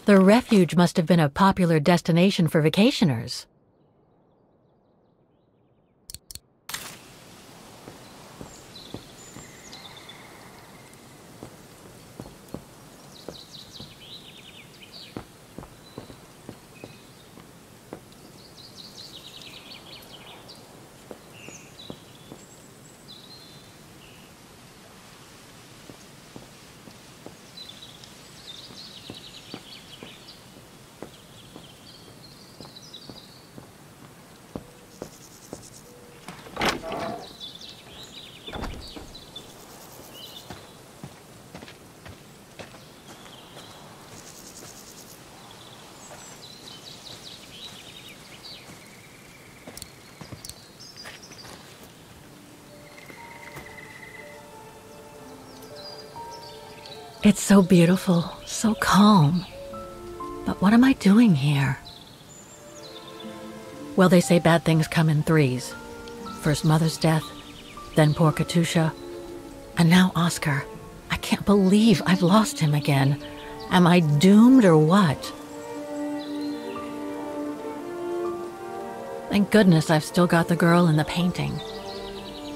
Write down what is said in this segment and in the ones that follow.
The refuge must have been a popular destination for vacationers. It's so beautiful, so calm. But what am I doing here? Well, they say bad things come in threes. First Mother's death, then poor Katusha, and now Oscar. I can't believe I've lost him again. Am I doomed or what? Thank goodness I've still got the girl in the painting.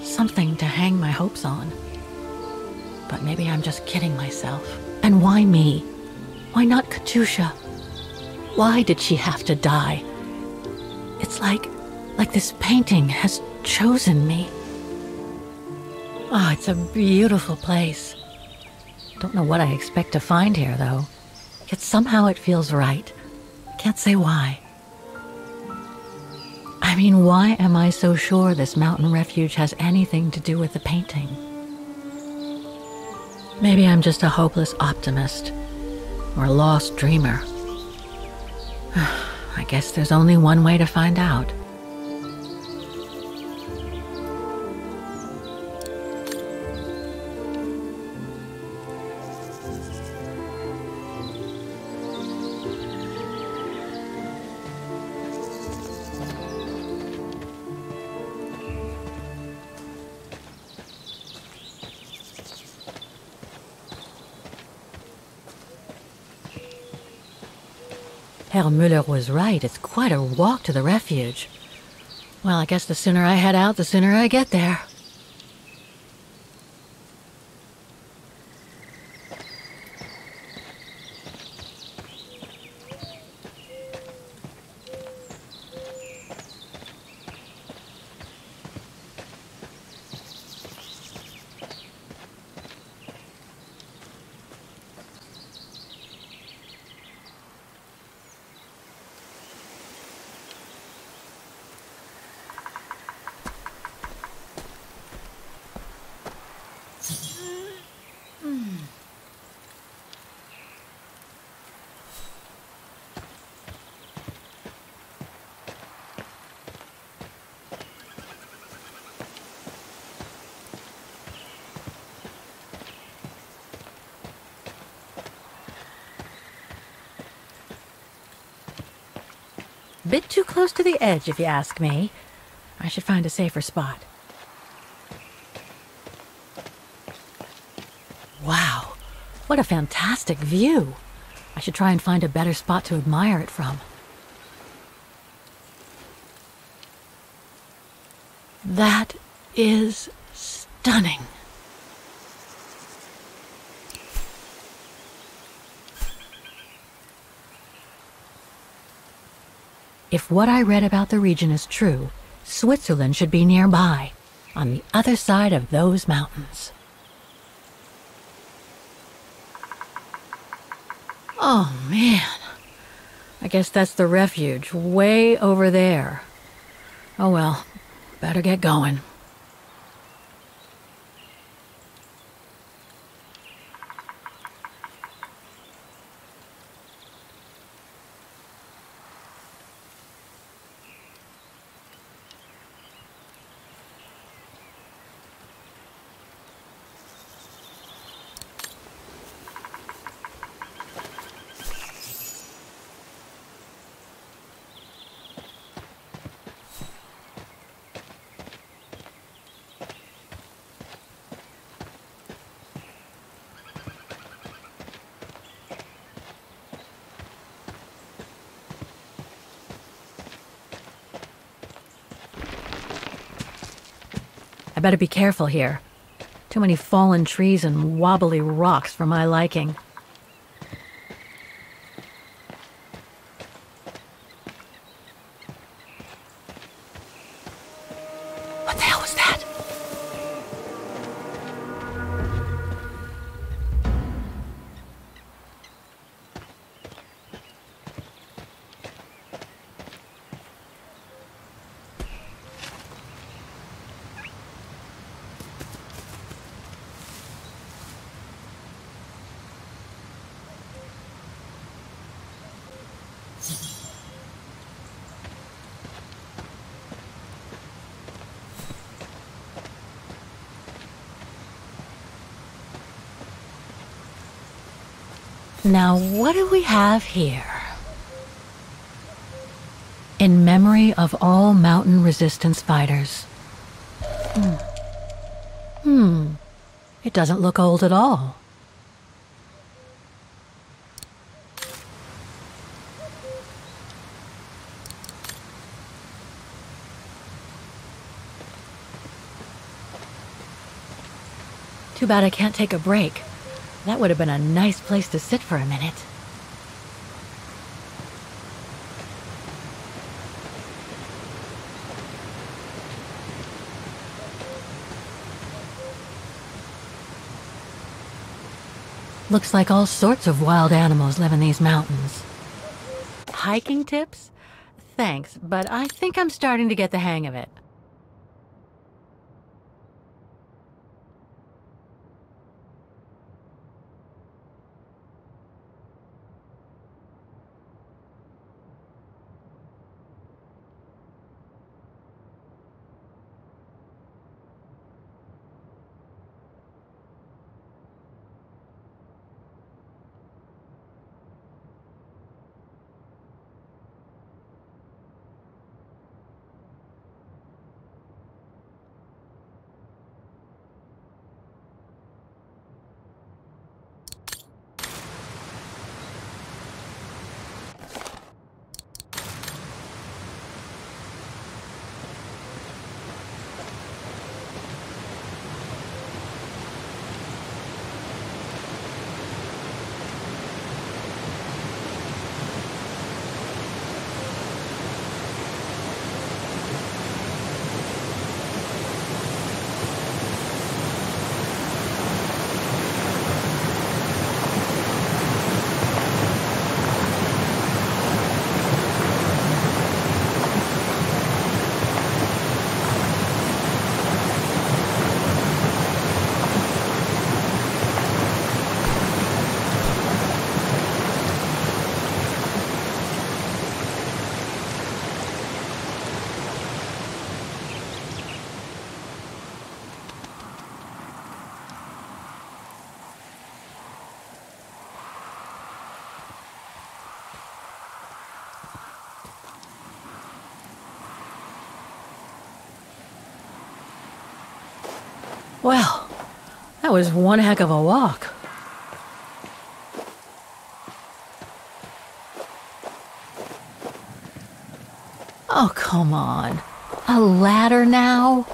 Something to hang my hopes on. But maybe I'm just kidding myself. And why me? Why not Katusha? Why did she have to die? It's like this painting has chosen me. Oh, it's a beautiful place. Don't know what I expect to find here, though. Yet somehow it feels right. Can't say why. I mean, why am I so sure this mountain refuge has anything to do with the painting? Maybe I'm just a hopeless optimist, or a lost dreamer. I guess there's only one way to find out. Herr Müller was right. It's quite a walk to the refuge. Well, I guess the sooner I head out, the sooner I get there. Bit too close to the edge, if you ask me. I should find a safer spot. Wow, what a fantastic view. I should try and find a better spot to admire it from. That is stunning. If what I read about the region is true, Switzerland should be nearby, on the other side of those mountains. Oh man, I guess that's the refuge, way over there. Oh well, better get going. better be careful here. Too many fallen trees and wobbly rocks for my liking. What the hell was that? Now, what do we have here? In memory of all mountain resistance fighters. It doesn't look old at all. Too bad I can't take a break. That would have been a nice place to sit for a minute. Looks like all sorts of wild animals live in these mountains. Hiking tips? Thanks, but I think I'm starting to get the hang of it. Well, that was one heck of a walk. Oh, come on. A ladder now?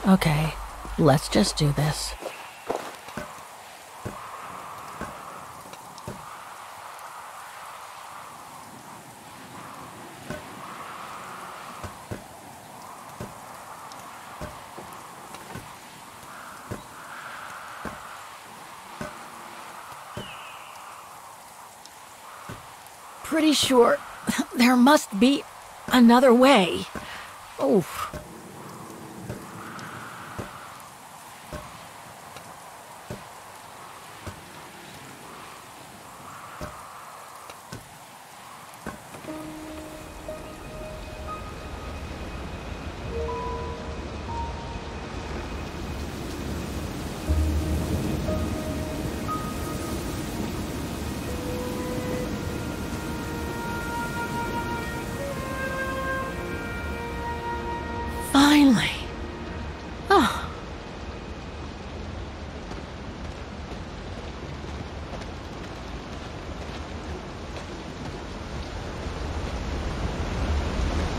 Okay, let's just do this. Pretty sure there must be another way. Oof. Finally. Oh.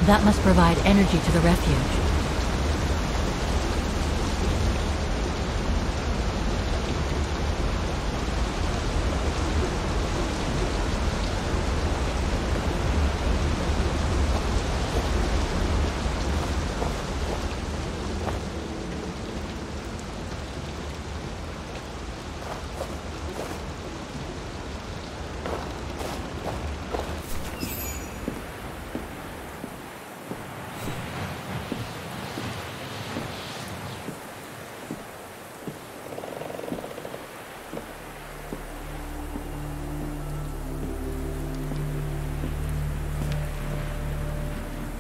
That must provide energy to the refuge.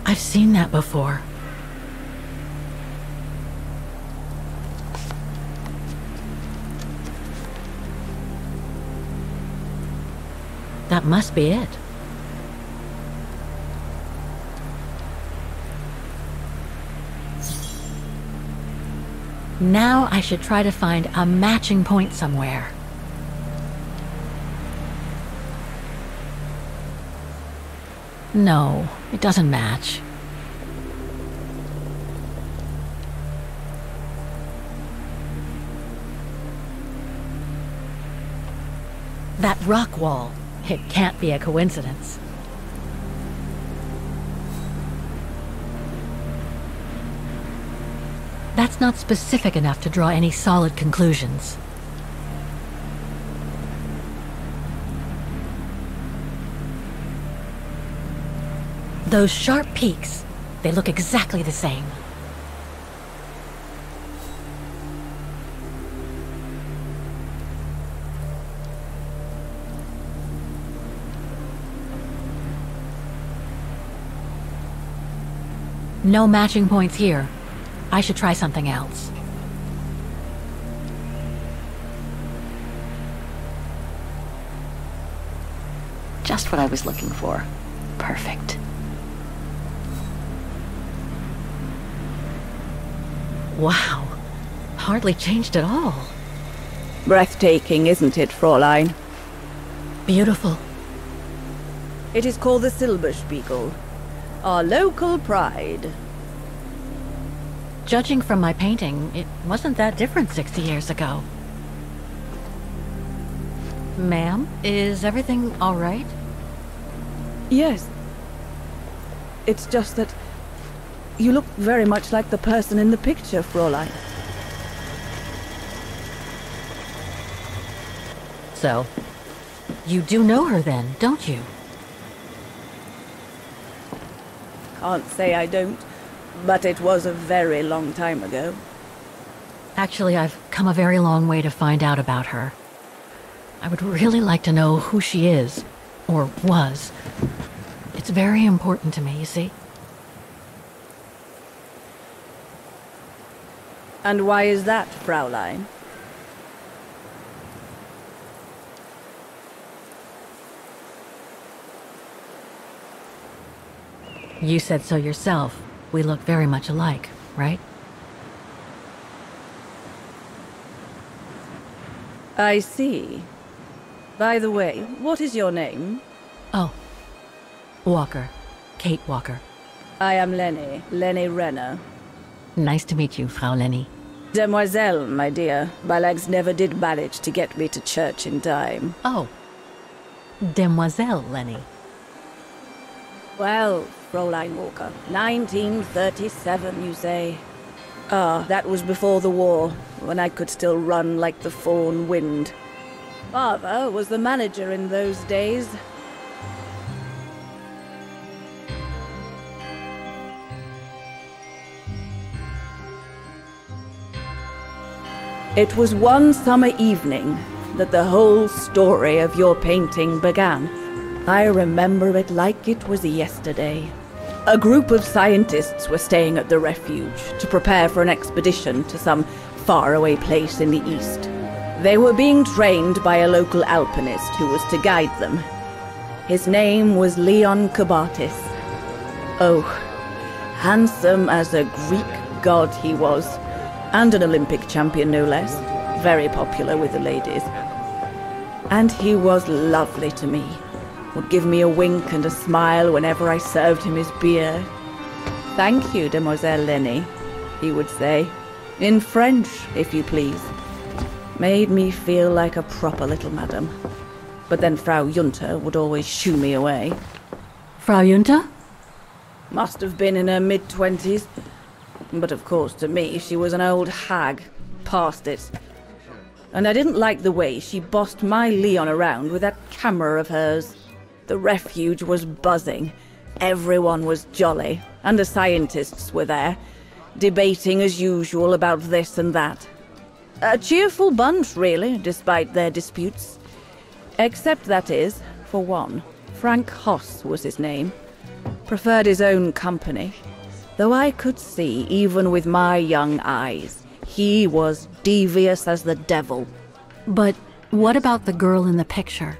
I've seen that before. That must be it. Now I should try to find a matching point somewhere. No, it doesn't match. That rock wall. It can't be a coincidence. That's not specific enough to draw any solid conclusions. Those sharp peaks, they look exactly the same. No matching points here. I should try something else. Just what I was looking for. Perfect. Wow. Hardly changed at all. Breathtaking, isn't it, Fräulein? Beautiful. It is called the Silberspiegel, our local pride. Judging from my painting, it wasn't that different 60 years ago. Ma'am, is everything all right? Yes. It's just that you look very much like the person in the picture, Fräulein. So, you do know her then, don't you? Can't say I don't, but it was a very long time ago. Actually, I've come a very long way to find out about her. I would really like to know who she is, or was. It's very important to me, you see? And why is that, Fräulein? You said so yourself. We look very much alike, right? I see. By the way, what is your name? Oh. Walker. Kate Walker. I am Lenny Renner. Nice to meet you, Frau Lenny. Demoiselle, my dear. My legs never did manage to get me to church in time. Oh. Demoiselle Lenny. Well, Fräulein Walker, 1937, you say? Ah, that was before the war, when I could still run like the fawn wind. Father was the manager in those days. It was one summer evening that the whole story of your painting began. I remember it like it was yesterday. A group of scientists were staying at the refuge to prepare for an expedition to some faraway place in the east. They were being trained by a local alpinist who was to guide them. His name was Leon Kabatis. Oh, handsome as a Greek god he was, and an Olympic champion no less, very popular with the ladies. And he was lovely to me. Would give me a wink and a smile whenever I served him his beer. Thank you, Demoiselle Lenny, he would say. In French, if you please. Made me feel like a proper little madam. But then Frau Junta would always shoo me away. Frau Junta? Must have been in her mid-20s. But of course, to me, she was an old hag. Past it. And I didn't like the way she bossed my Leon around with that camera of hers. The refuge was buzzing. Everyone was jolly. And the scientists were there, debating as usual about this and that. A cheerful bunch, really, despite their disputes. Except, that is, for one, Frank Hoss was his name. Preferred his own company. Though I could see, even with my young eyes, he was devious as the devil. But what about the girl in the picture?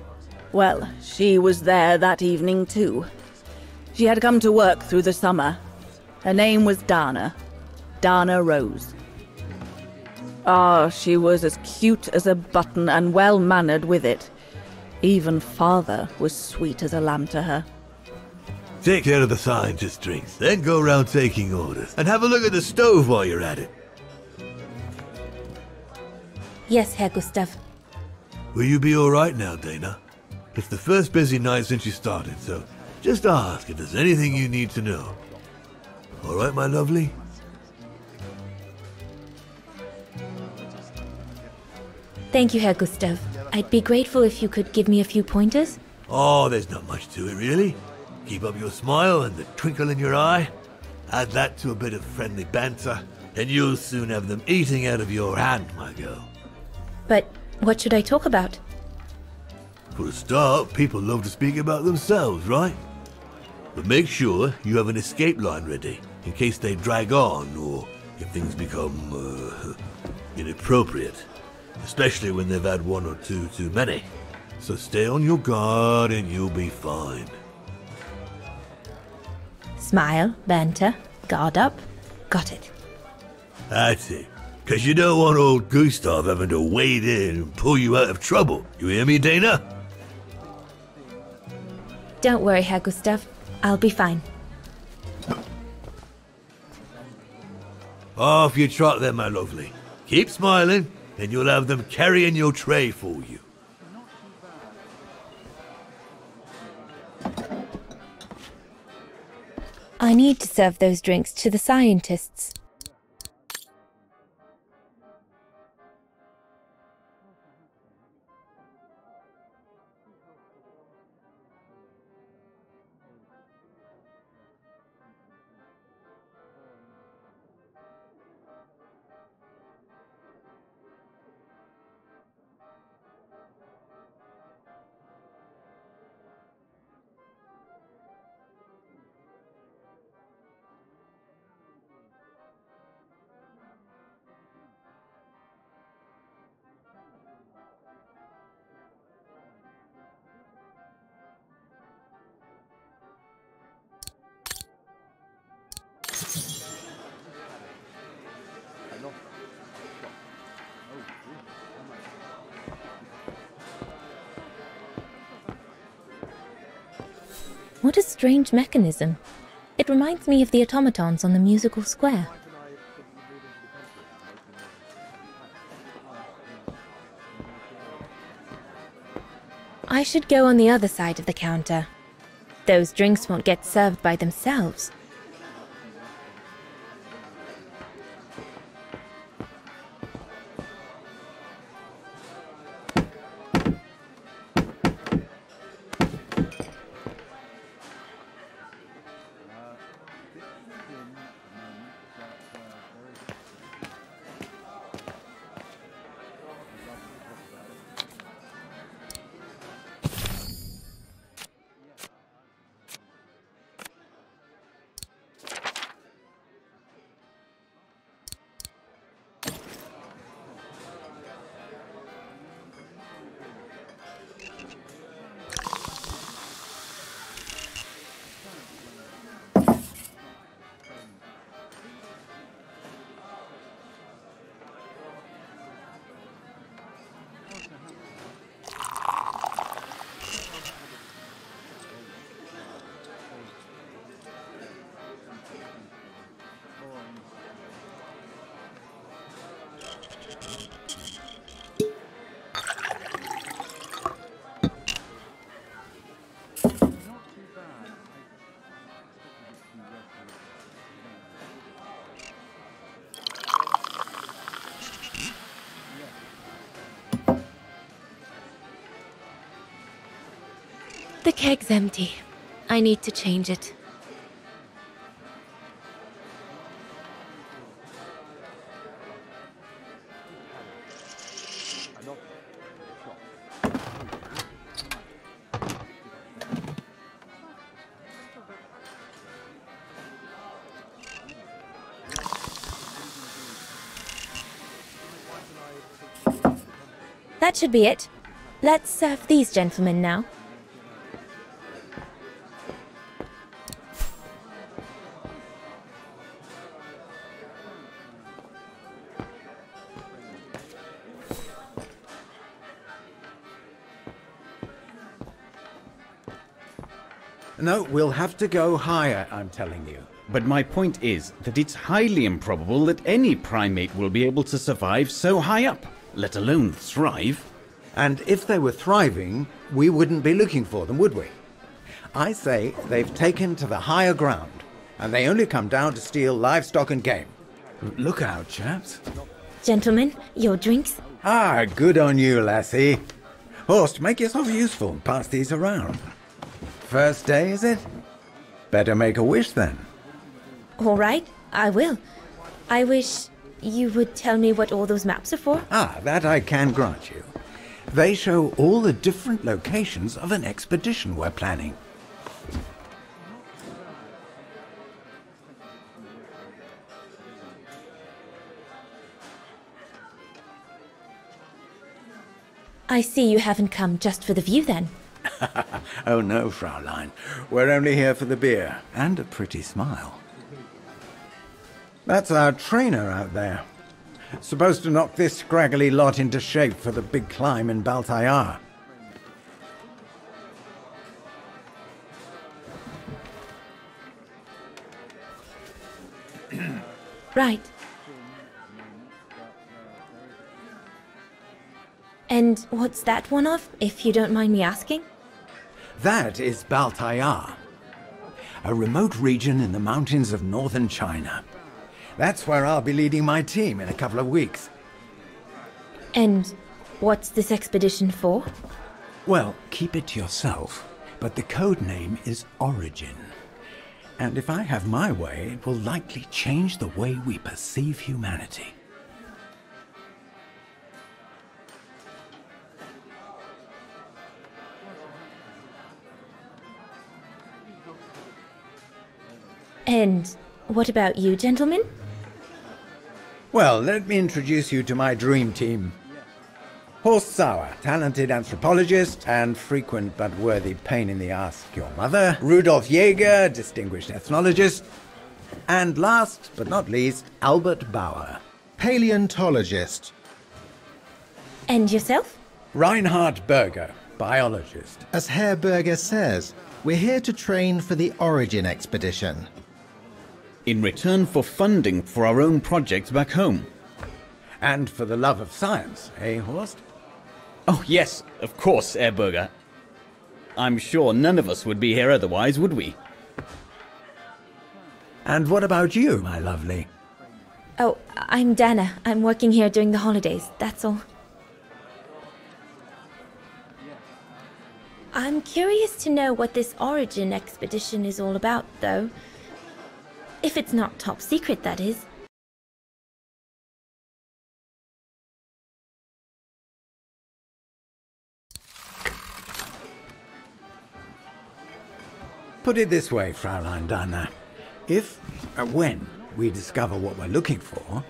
Well, she was there that evening too. She had come to work through the summer. Her name was Dana. Dana Rose. Ah, she was as cute as a button and well-mannered with it. Even father was sweet as a lamb to her. Take care of the scientist drinks, then go around taking orders. And have a look at the stove while you're at it. Yes, Herr Gustav. Will you be alright now, Dana? It's the first busy night since you started, so just ask if there's anything you need to know. Alright, my lovely? Thank you, Herr Gustav. I'd be grateful if you could give me a few pointers. Oh, there's not much to it, really. Keep up your smile and the twinkle in your eye. Add that to a bit of friendly banter, and you'll soon have them eating out of your hand, my girl. But what should I talk about? For a start, people love to speak about themselves, right? But make sure you have an escape line ready, in case they drag on, or if things become, inappropriate. Especially when they've had one or two too many. So stay on your guard and you'll be fine. Smile, banter, guard up. Got it. That's it. Because you don't want old Gustav having to wade in and pull you out of trouble. You hear me, Dana? Don't worry, Herr Gustav. I'll be fine. Off you trot then, my lovely. Keep smiling, and you'll have them carrying your tray for you. I need to serve those drinks to the scientists. What a strange mechanism. It reminds me of the automatons on the musical square. I should go on the other side of the counter. Those drinks won't get served by themselves. The keg's empty. I need to change it. That should be it. Let's serve these gentlemen now. No, we'll have to go higher, I'm telling you. But my point is that it's highly improbable that any primate will be able to survive so high up, let alone thrive. And if they were thriving, we wouldn't be looking for them, would we? I say they've taken to the higher ground, and they only come down to steal livestock and game. Look out, chaps. Gentlemen, your drinks? Ah, good on you, lassie. Horst, make yourself useful and pass these around. First day, is it? Better make a wish, then. All right, I will. I wish you would tell me what all those maps are for. Ah, that I can grant you. They show all the different locations of an expedition we're planning. I see you haven't come just for the view, then. Oh no, Fraulein. We're only here for the beer and a pretty smile. That's our trainer out there. Supposed to knock this scraggly lot into shape for the big climb in Baltayar. Right. And what's that one of, if you don't mind me asking? That is Baltayar, a remote region in the mountains of northern China. That's where I'll be leading my team in a couple of weeks. And what's this expedition for? Well, keep it to yourself, but the code name is Origin. And if I have my way, it will likely change the way we perceive humanity. And what about you, gentlemen? Well, let me introduce you to my dream team. Horst Sauer, talented anthropologist and frequent but worthy pain in the ass, your mother. Rudolf Jäger, distinguished ethnologist. And last but not least, Albert Bauer, paleontologist. And yourself? Reinhard Berger, biologist. As Herr Berger says, we're here to train for the Origin expedition. In return for funding for our own projects back home. And for the love of science, eh, Horst? Oh yes, of course, Herr Berger. I'm sure none of us would be here otherwise, would we? And what about you, my lovely? Oh, I'm Dana. I'm working here during the holidays, that's all. I'm curious to know what this Origin expedition is all about, though. If it's not top secret, that is. Put it this way, Fraulein Dana. If, when, we discover what we're looking for,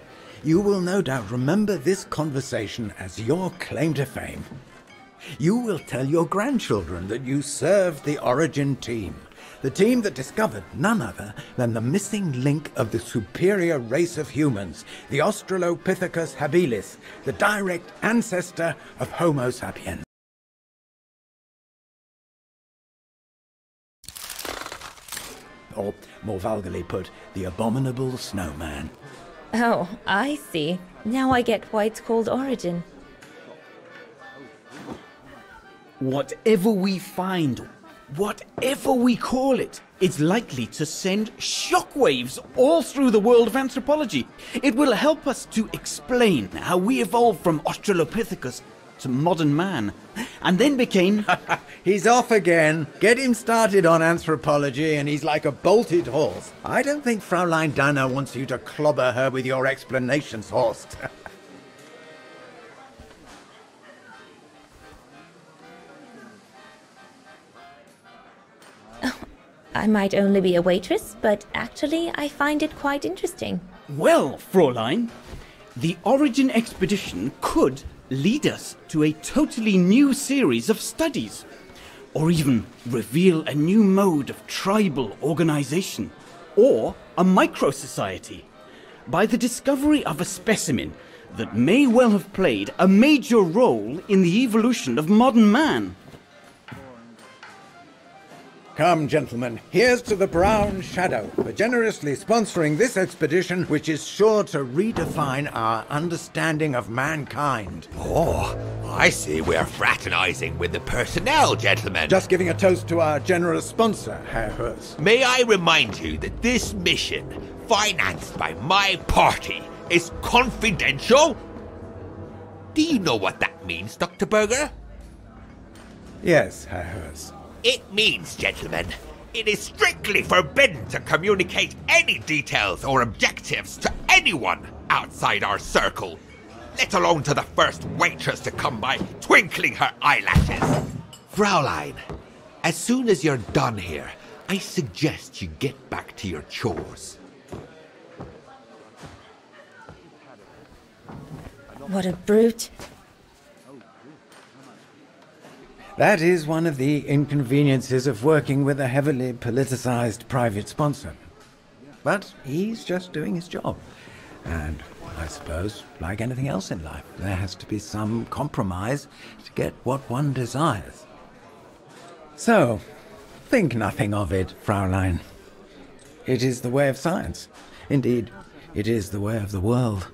you will no doubt remember this conversation as your claim to fame. You will tell your grandchildren that you served the Origin team, the team that discovered none other than the missing link of the superior race of humans, the Australopithecus habilis, the direct ancestor of Homo sapiens. Or, more vulgarly put, the abominable snowman. Oh, I see. Now I get why it's called Origin. Whatever we find, whatever we call it, it's likely to send shockwaves all through the world of anthropology. It will help us to explain how we evolved from Australopithecus to modern man, and then became... He's off again. Get him started on anthropology and he's like a bolted horse. I don't think Fraulein Danner wants you to clobber her with your explanations, Horst. I might only be a waitress, but actually I find it quite interesting. Well, Fräulein, the Origin expedition could lead us to a totally new series of studies, or even reveal a new mode of tribal organization, or a micro-society, by the discovery of a specimen that may well have played a major role in the evolution of modern man. Come, gentlemen, here's to the Brown Shadow for generously sponsoring this expedition, which is sure to redefine our understanding of mankind. Oh, I see we're fraternizing with the personnel, gentlemen. Just giving a toast to our generous sponsor, Herr Hurst. May I remind you that this mission, financed by my party, is confidential? Do you know what that means, Dr. Berger? Yes, Herr Hurst. It means, gentlemen, it is strictly forbidden to communicate any details or objectives to anyone outside our circle, let alone to the first waitress to come by twinkling her eyelashes. Fraulein, as soon as you're done here, I suggest you get back to your chores. What a brute. That is one of the inconveniences of working with a heavily politicized private sponsor. But he's just doing his job. And I suppose, like anything else in life, there has to be some compromise to get what one desires. So, think nothing of it, Fraulein. It is the way of science. Indeed, it is the way of the world.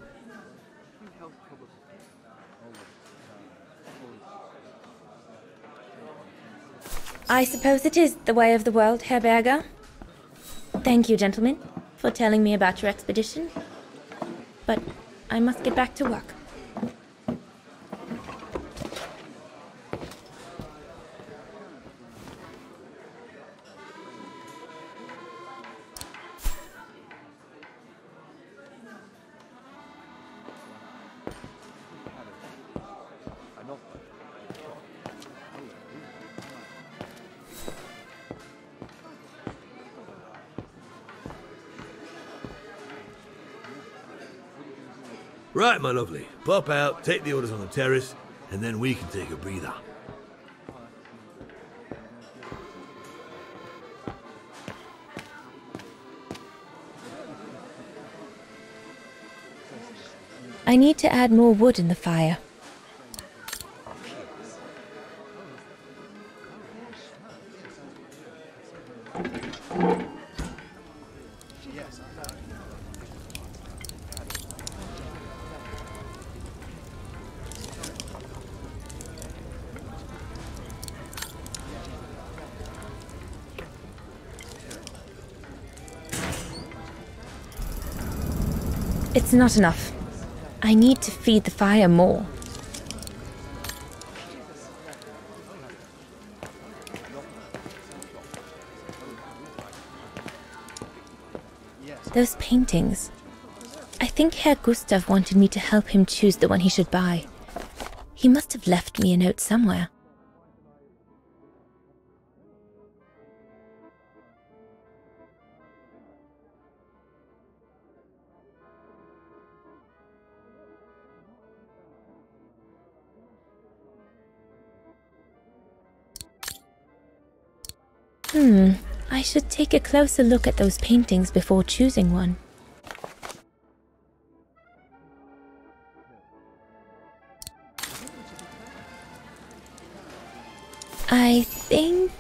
I suppose it is the way of the world, Herr Berger. Thank you, gentlemen, for telling me about your expedition. But I must get back to work. Right, my lovely. Pop out, take the orders on the terrace, and then we can take a breather. I need to add more wood in the fire. It's not enough. I need to feed the fire more. Those paintings. I think Herr Gustav wanted me to help him choose the one he should buy. He must have left me a note somewhere. I should take a closer look at those paintings before choosing one. I think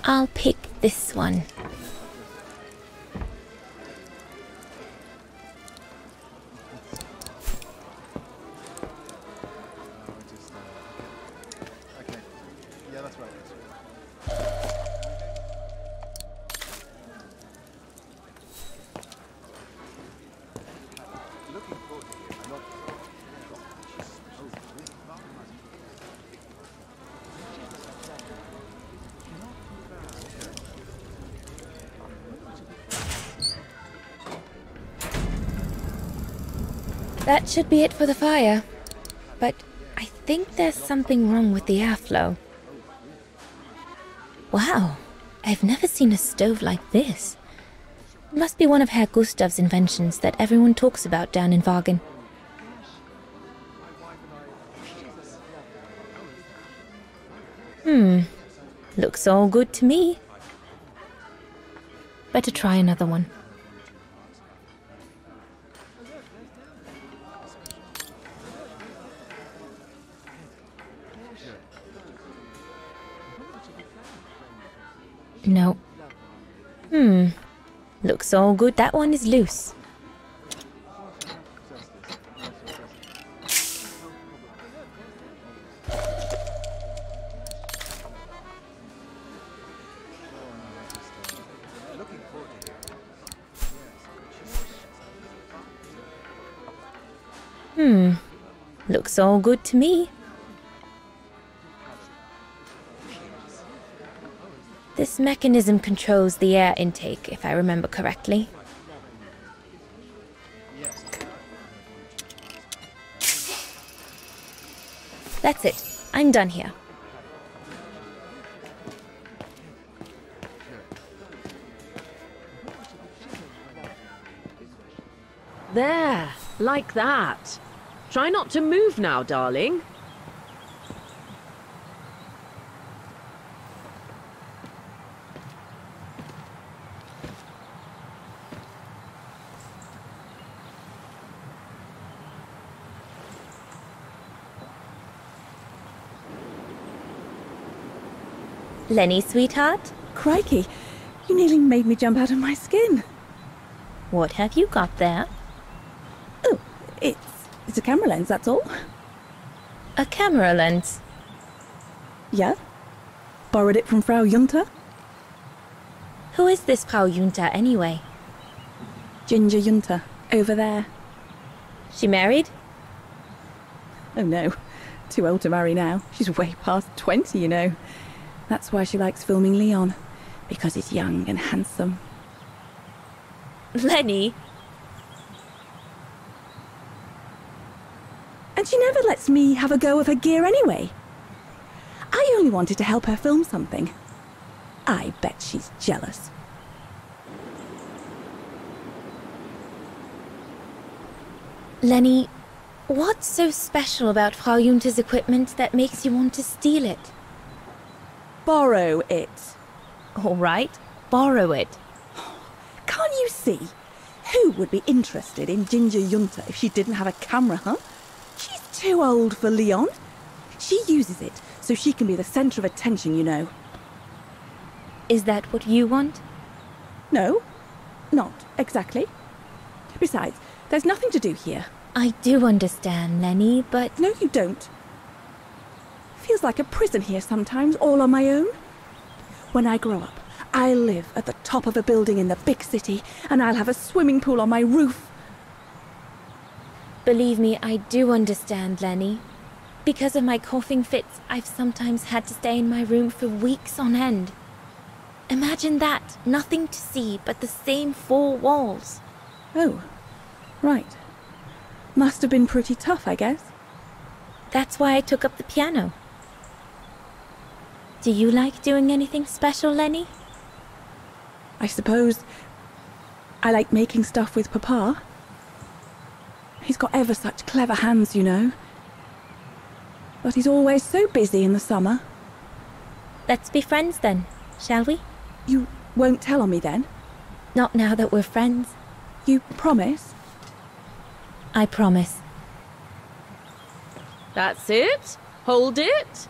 I'll pick this one. That should be it for the fire. But I think there's something wrong with the airflow. Wow, I've never seen a stove like this. It must be one of Herr Gustav's inventions that everyone talks about down in Wagen. Looks all good to me. Better try another one. No. Looks all good. That one is loose. Looks all good to me. This mechanism controls the air intake, if I remember correctly. That's it. I'm done here. There, like that. Try not to move now, darling. Lenny, sweetheart? Crikey, you nearly made me jump out of my skin. What have you got there? Oh, it's a camera lens, that's all. A camera lens? Yeah? Borrowed it from Frau Junta? Who is this Frau Junta anyway? Ginger Junta, over there. She married? Oh no, too old to marry now. She's way past 20, you know. That's why she likes filming Leon, because he's young and handsome. Lenny? And she never lets me have a go of her gear anyway. I only wanted to help her film something. I bet she's jealous. Lenny, what's so special about Frau Junta's equipment that makes you want to steal it? Borrow it. All right, borrow it. Can't you see? Who would be interested in Ginger Junta if she didn't have a camera, huh? She's too old for Leon. She uses it so she can be the centre of attention, you know. Is that what you want? No, not exactly. Besides, there's nothing to do here. I do understand, Lenny, but... No, you don't. Feels like a prison here sometimes, all on my own. When I grow up, I'll live at the top of a building in the big city, and I'll have a swimming pool on my roof. Believe me, I do understand, Lenny. Because of my coughing fits, I've sometimes had to stay in my room for weeks on end. Imagine that, nothing to see but the same four walls. Oh, right. Must have been pretty tough, I guess. That's why I took up the piano. Do you like doing anything special, Lenny? I suppose I like making stuff with Papa. He's got ever such clever hands, you know. But he's always so busy in the summer. Let's be friends then, shall we? You won't tell on me then? Not now that we're friends. You promise? I promise. That's it. Hold it.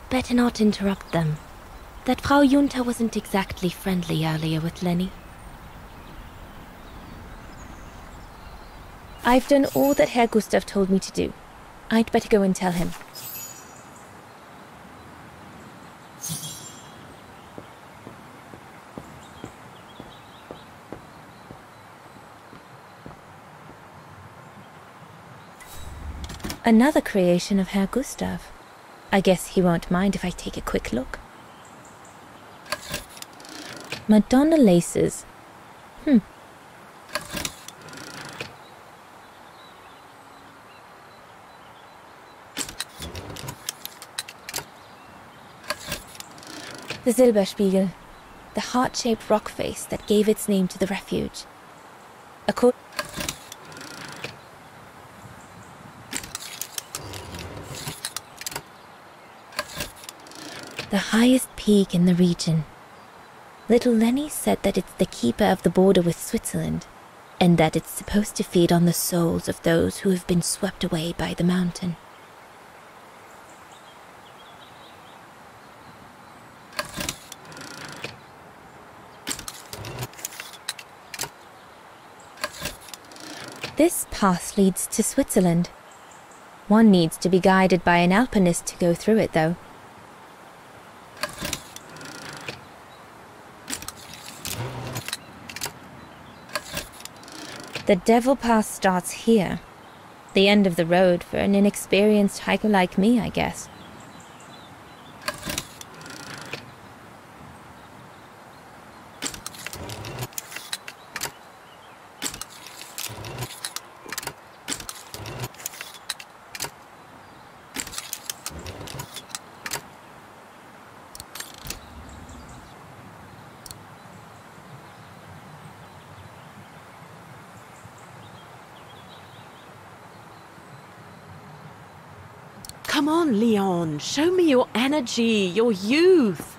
Better not interrupt them. That Frau Junta wasn't exactly friendly earlier with Lenny. I've done all that Herr Gustav told me to do. I'd better go and tell him. Another creation of Herr Gustav. I guess he won't mind if I take a quick look. Madonna laces. The Silberspiegel, the heart-shaped rock face that gave its name to the refuge. The highest peak in the region. Little Lenny said that it's the keeper of the border with Switzerland, and that it's supposed to feed on the souls of those who have been swept away by the mountain. This path leads to Switzerland. One needs to be guided by an alpinist to go through it, though. The Devil Pass starts here. The end of the road for an inexperienced hiker like me, I guess. Come on, Leon. Show me your energy, your youth.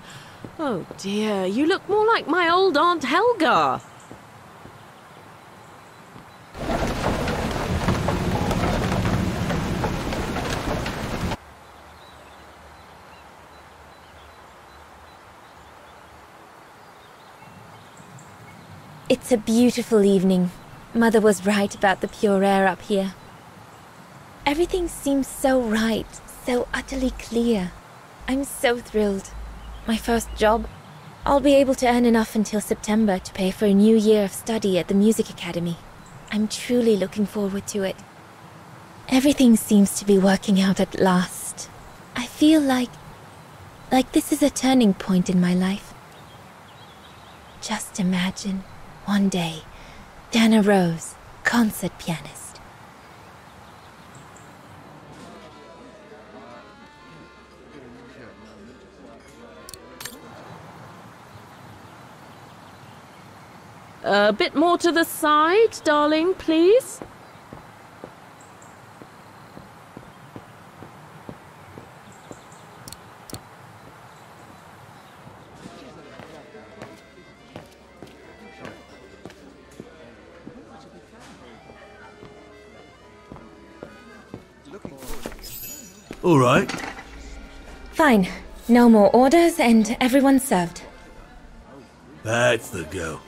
Oh dear, you look more like my old Aunt Helga. It's a beautiful evening. Mother was right about the pure air up here. Everything seems so right, so utterly clear. I'm so thrilled. My first job. I'll be able to earn enough until September to pay for a new year of study at the music academy. I'm truly looking forward to it. Everything seems to be working out at last. I feel like this is a turning point in my life. Just imagine, one day, Dana Rose, concert pianist. A bit more to the side, darling, please. All right. Fine. No more orders and everyone's served. That's the go.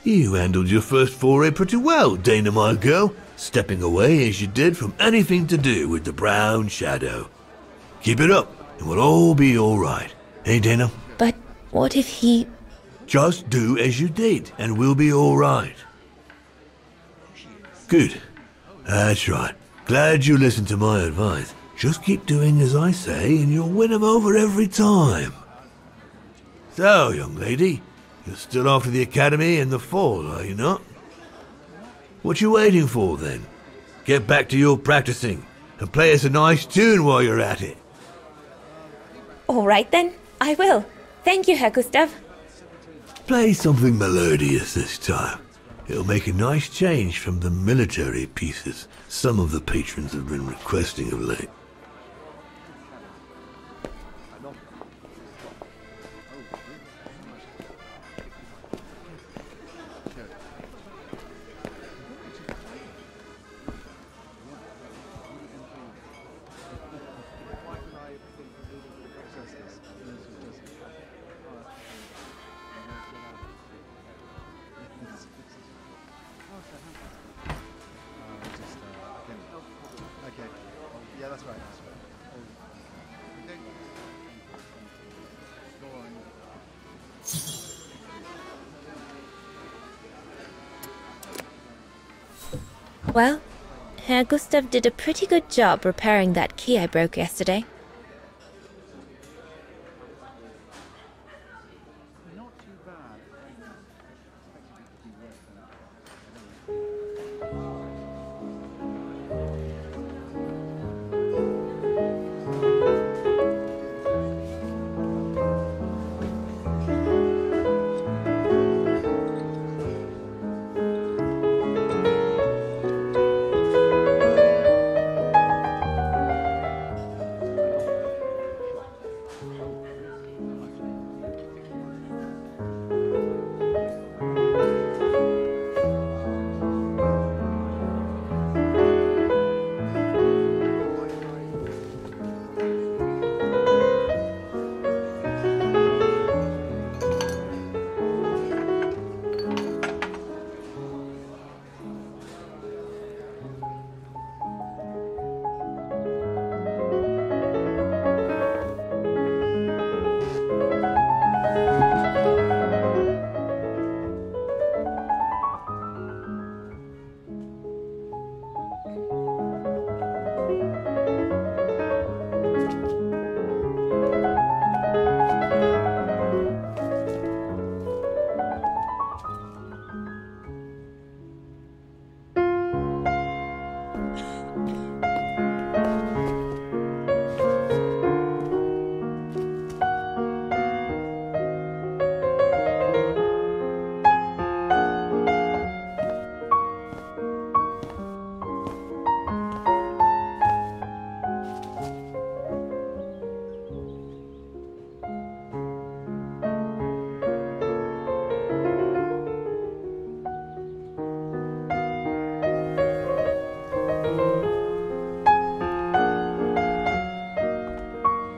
You handled your first foray pretty well, Dana, my girl, stepping away as you did from anything to do with the Brown Shadow. Keep it up, and we'll all be all right. Hey, Dana? But what if he... Just do as you did, and we'll be all right. Good. That's right. Glad you listened to my advice. Just keep doing as I say, and you'll win 'em over every time. So, young lady, you're still off to the academy in the fall, are you not? What you waiting for, then? Get back to your practicing, and play us a nice tune while you're at it. All right, then. I will. Thank you, Herr Gustav. Play something melodious this time. It'll make a nice change from the military pieces some of the patrons have been requesting of late. Well, Herr Gustav did a pretty good job repairing that key I broke yesterday.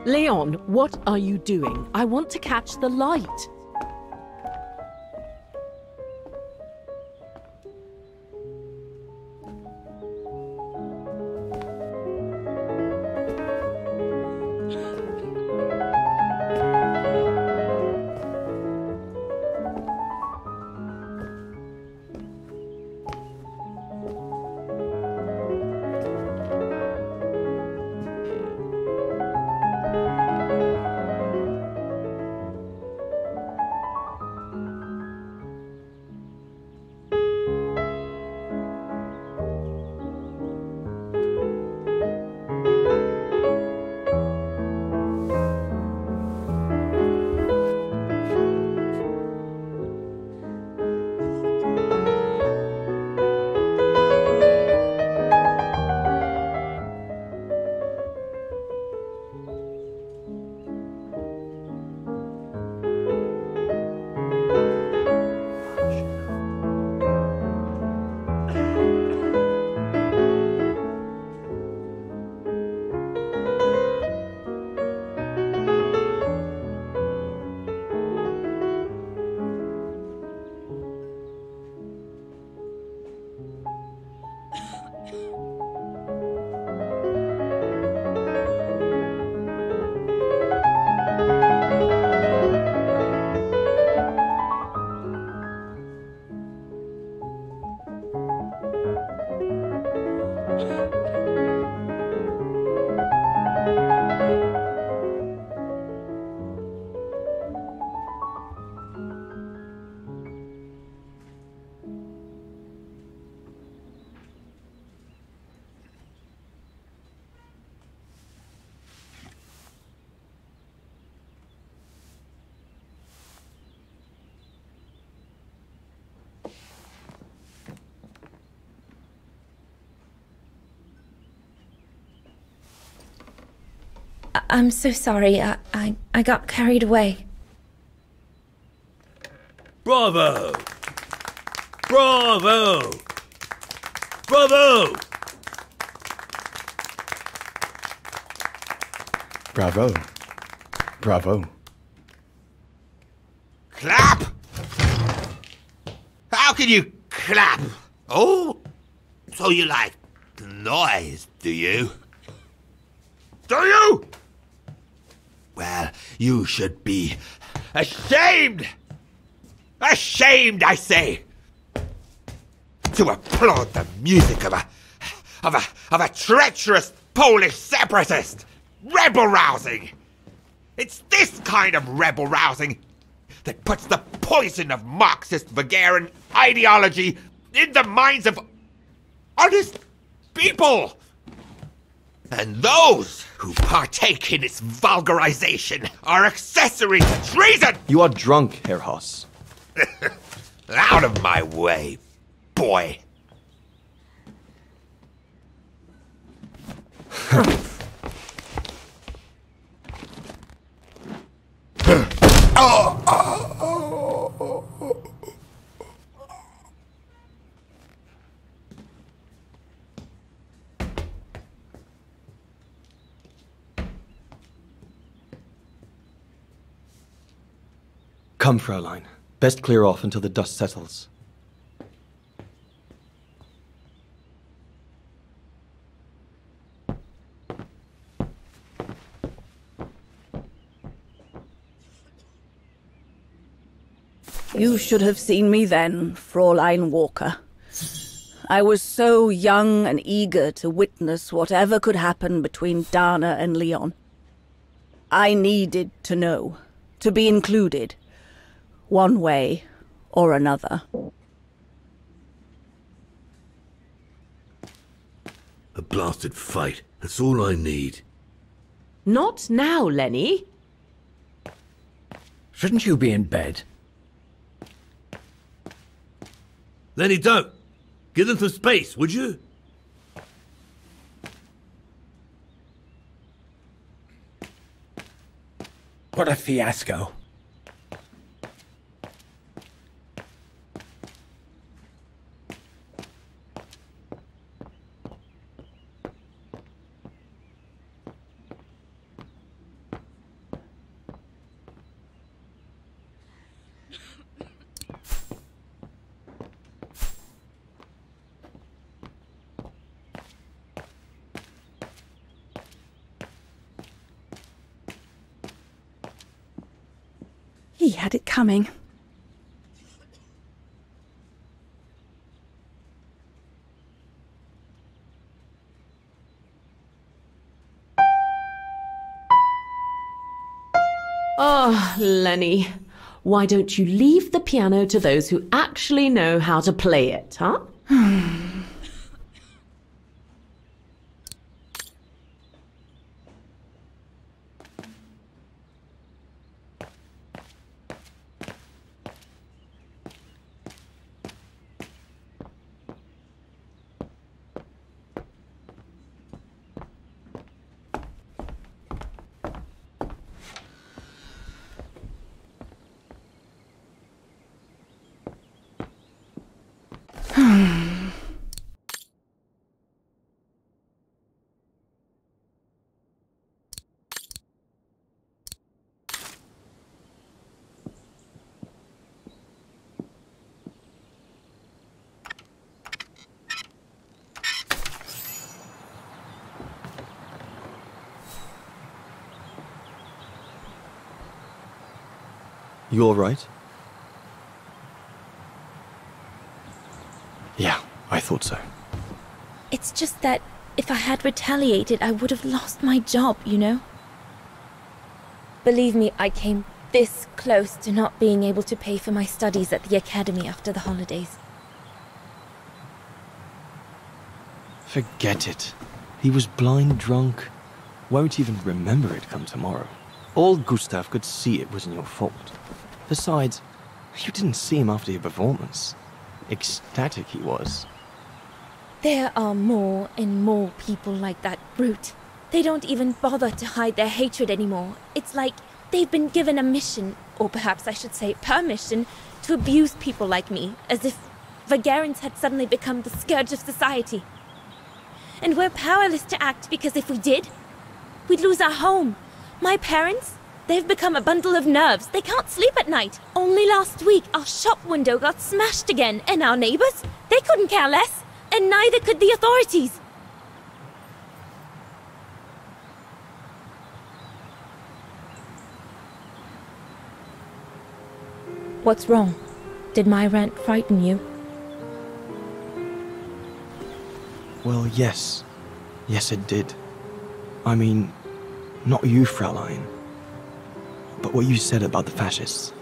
Leon, what are you doing? I want to catch the light. I'm so sorry. I got carried away. Bravo! Bravo! Bravo! Bravo. Bravo. Clap! How can you clap? Oh, so you like the noise, do you? Do you? Well, you should be ashamed! Ashamed, I say! to applaud the music of a treacherous Polish separatist. Rebel rousing. It's this kind of rebel rousing that puts the poison of Marxist Wagerian ideology in the minds of honest people. And those who partake in its vulgarization are accessory to treason! You are drunk, Herr Haas. Out of my way, boy. Come, Fraulein. Best clear off until the dust settles. You should have seen me then, Fräulein Walker. I was so young and eager to witness whatever could happen between Dana and Leon. I needed to know, to be included, one way or another. A blasted fight. That's all I need. Not now, Lenny. Shouldn't you be in bed? Lenny, don't! Give them some space, would you? What a fiasco. He had it coming. Oh, Lenny. Why don't you leave the piano to those who actually know how to play it, huh? You all right? Yeah, I thought so. It's just that if I had retaliated, I would have lost my job, you know? Believe me, I came this close to not being able to pay for my studies at the academy after the holidays. Forget it. He was blind drunk. Won't even remember it come tomorrow. All Gustav could see it wasn't your fault. Besides, you didn't see him after your performance. Ecstatic he was. There are more and more people like that brute. They don't even bother to hide their hatred anymore. It's like they've been given a mission, or perhaps I should say permission, to abuse people like me, as if Wagerians had suddenly become the scourge of society. And we're powerless to act because if we did, we'd lose our home. My parents, they've become a bundle of nerves. They can't sleep at night. Only last week, our shop window got smashed again, and our neighbors, they couldn't care less, and neither could the authorities. What's wrong? Did my rant frighten you? Well, yes. Yes, it did. I mean, not you, Fraulein. But what you said about the fascists.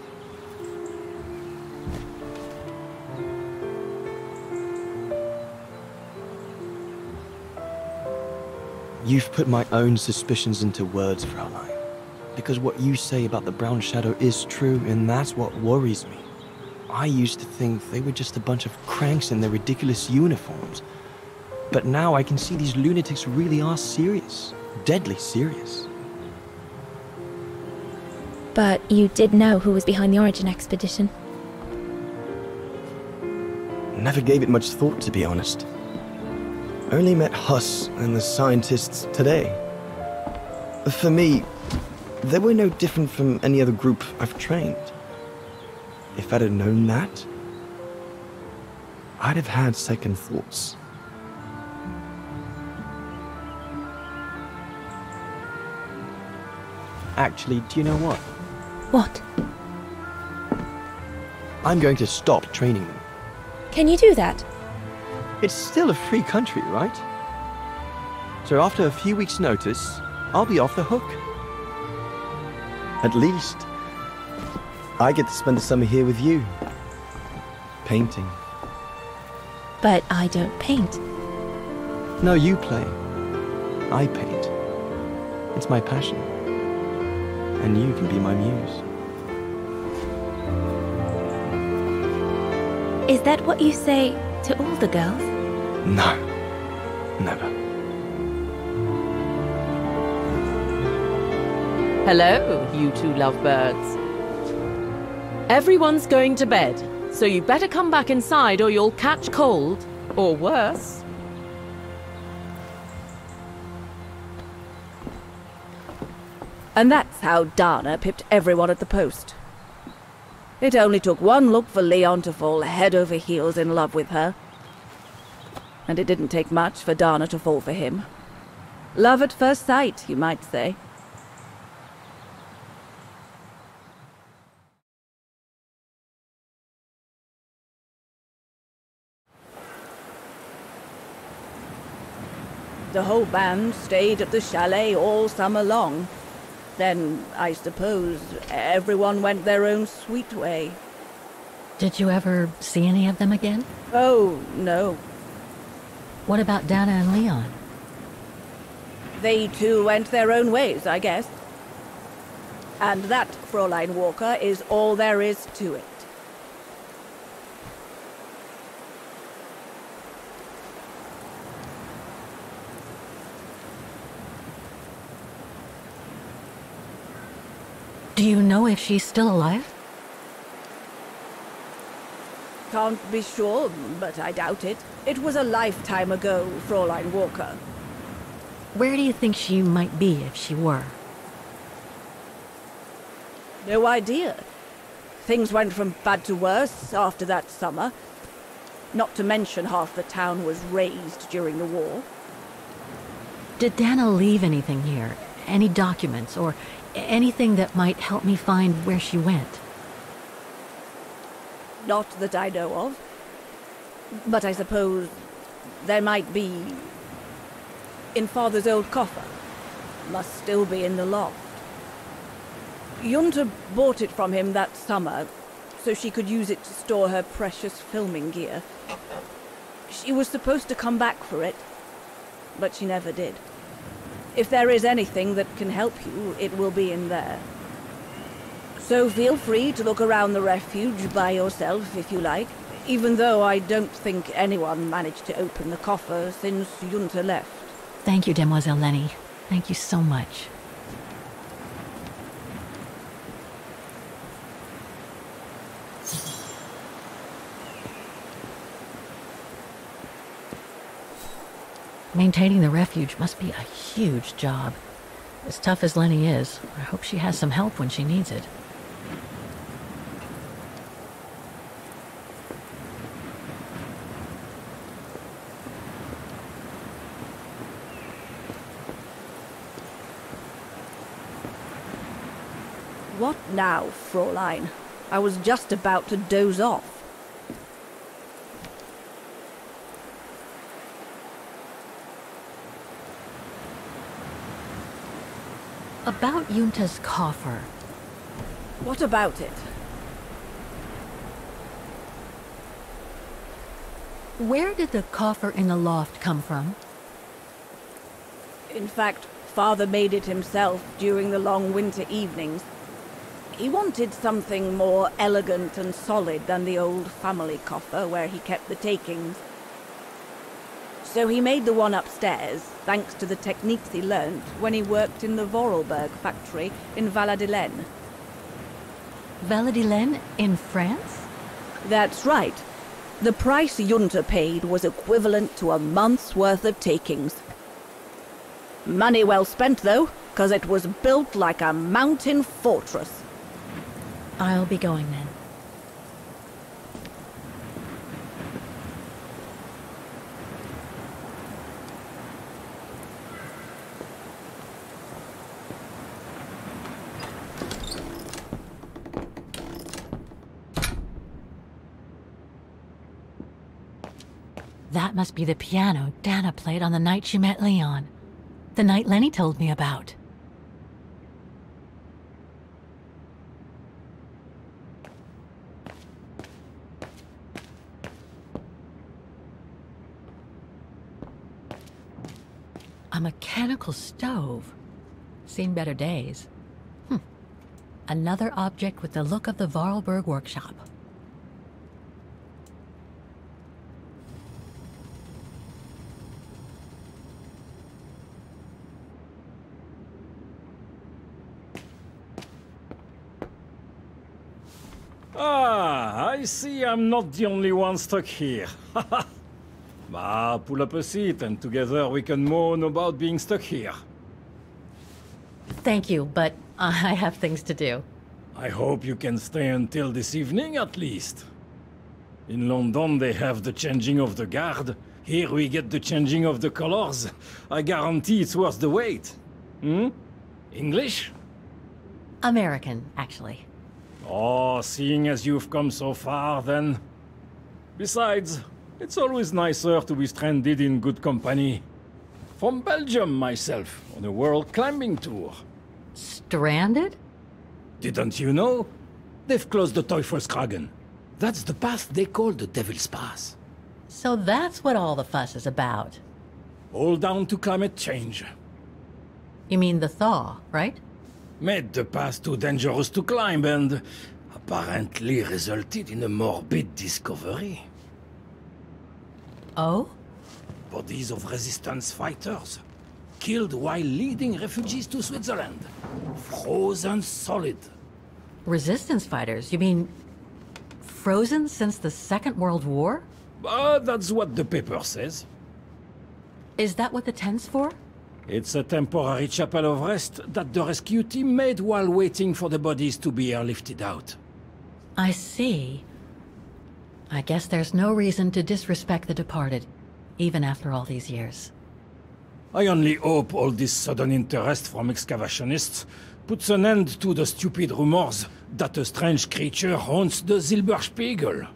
You've put my own suspicions into words, Fraulein. Because what you say about the Brown Shadow is true, and that's what worries me. I used to think they were just a bunch of cranks in their ridiculous uniforms. But now I can see these lunatics really are serious. Deadly serious. But you did know who was behind the Origin expedition? Never gave it much thought, to be honest. Only met Huss and the scientists today. For me, they were no different from any other group I've trained. If I'd have known that, I'd have had second thoughts. Actually, do you know what? What? I'm going to stop training them. Can you do that? It's still a free country, right? So after a few weeks' notice, I'll be off the hook. At least, I get to spend the summer here with you. Painting. But I don't paint. No, you play. I paint. It's my passion. And you can be my muse. Is that what you say to all the girls? No. Never. Hello, you two lovebirds. Everyone's going to bed, so you better come back inside or you'll catch cold, or worse. And that's how Dana pipped everyone at the post. It only took one look for Leon to fall head over heels in love with her. And it didn't take much for Dana to fall for him. Love at first sight, you might say. The whole band stayed at the chalet all summer long. Then, I suppose, everyone went their own sweet way. Did you ever see any of them again? Oh, no. What about Dana and Leon? They too went their own ways, I guess. And that, Fräulein Walker, is all there is to it. Do you know if she's still alive? Can't be sure, but I doubt it. It was a lifetime ago, Fräulein Walker. Where do you think she might be if she were? No idea. Things went from bad to worse after that summer. Not to mention half the town was razed during the war. Did Dana leave anything here? Any documents or anything that might help me find where she went? Not that I know of. But I suppose there might be in Father's old coffer. Must still be in the loft. Junta bought it from him that summer, so she could use it to store her precious filming gear. She was supposed to come back for it, but she never did. If there is anything that can help you, it will be in there. So feel free to look around the refuge by yourself if you like, even though I don't think anyone managed to open the coffer since Junta left. Thank you, Demoiselle Lenny. Thank you so much. Maintaining the refuge must be a huge job. As tough as Lenny is, I hope she has some help when she needs it. What now, Fräulein? I was just about to doze off. About Yunta's coffer. What about it? Where did the coffer in the loft come from? In fact, Father made it himself during the long winter evenings. He wanted something more elegant and solid than the old family coffer where he kept the takings. So he made the one upstairs, thanks to the techniques he learnt when he worked in the Vorarlberg factory in Valladolid. Valladolid in France? That's right. The price Junta paid was equivalent to a month's worth of takings. Money well spent, though, because it was built like a mountain fortress. I'll be going then. That must be the piano Dana played on the night she met Leon. The night Lenny told me about. A mechanical stove. Seen better days. Another object with the look of the Vorarlberg workshop. Ah, I see I'm not the only one stuck here. Pull up a seat and together we can moan about being stuck here. Thank you, but I have things to do. I hope you can stay until this evening at least. In London they have the changing of the guard. Here we get the changing of the colors. I guarantee it's worth the wait. English? American, actually. Oh, seeing as you've come so far, then. Besides, it's always nicer to be stranded in good company. From Belgium, myself, on a world climbing tour. Stranded? Didn't you know? They've closed the Teufelskragen. That's the path they call the Devil's Pass. So that's what all the fuss is about. All down to climate change. You mean the thaw, right? Made the path too dangerous to climb and apparently resulted in a morbid discovery. Oh? Bodies of resistance fighters, killed while leading refugees to Switzerland. Frozen solid. Resistance fighters? You mean frozen since the Second World War? That's what the paper says. Is that what the tent's for? It's a temporary chapel of rest that the rescue team made while waiting for the bodies to be airlifted out. I see. I guess there's no reason to disrespect the departed, even after all these years. I only hope all this sudden interest from excavationists puts an end to the stupid rumors that a strange creature haunts the Silberspiegel.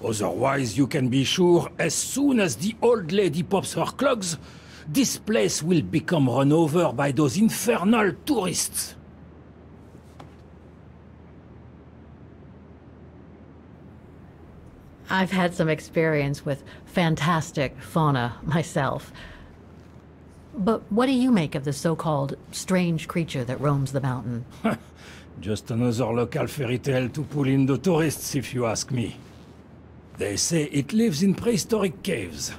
Otherwise, you can be sure as soon as the old lady pops her clogs, this place will become run over by those infernal tourists. I've had some experience with fantastic fauna myself. But what do you make of the so-called strange creature that roams the mountain? Just another local fairy tale to pull in the tourists, if you ask me. They say it lives in prehistoric caves.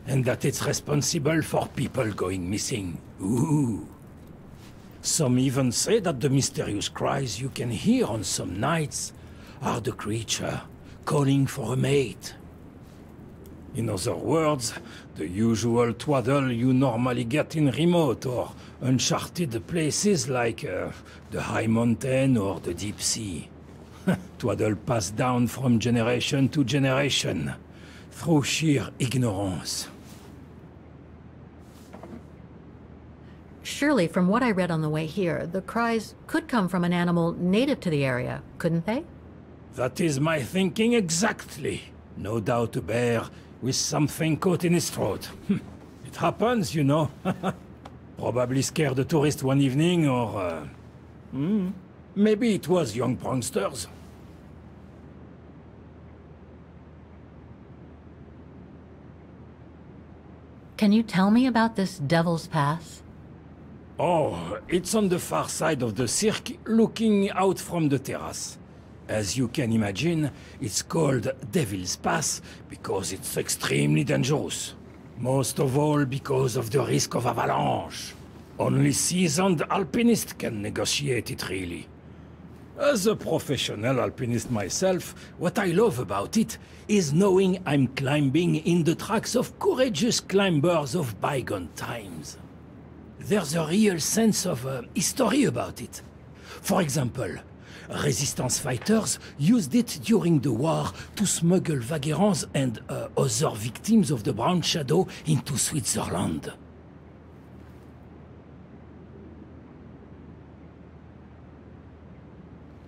And that it's responsible for people going missing. Ooh. Some even say that the mysterious cries you can hear on some nights are the creature calling for a mate. In other words, the usual twaddle you normally get in remote or uncharted places like the high mountain or the deep sea. Twaddle passed down from generation to generation, through sheer ignorance. Surely, from what I read on the way here, the cries could come from an animal native to the area, couldn't they? That is my thinking exactly. No doubt a bear with something caught in his throat. It happens, you know. Probably scared a tourist one evening, or... maybe it was young pranksters. Can you tell me about this Devil's Pass? Oh, it's on the far side of the cirque, looking out from the terrace. As you can imagine, it's called Devil's Pass because it's extremely dangerous. Most of all because of the risk of avalanche. Only seasoned alpinists can negotiate it, really. As a professional alpinist myself, what I love about it is knowing I'm climbing in the tracks of courageous climbers of bygone times. There's a real sense of history about it. For example, resistance fighters used it during the war to smuggle vagrants and other victims of the Brown Shadow into Switzerland.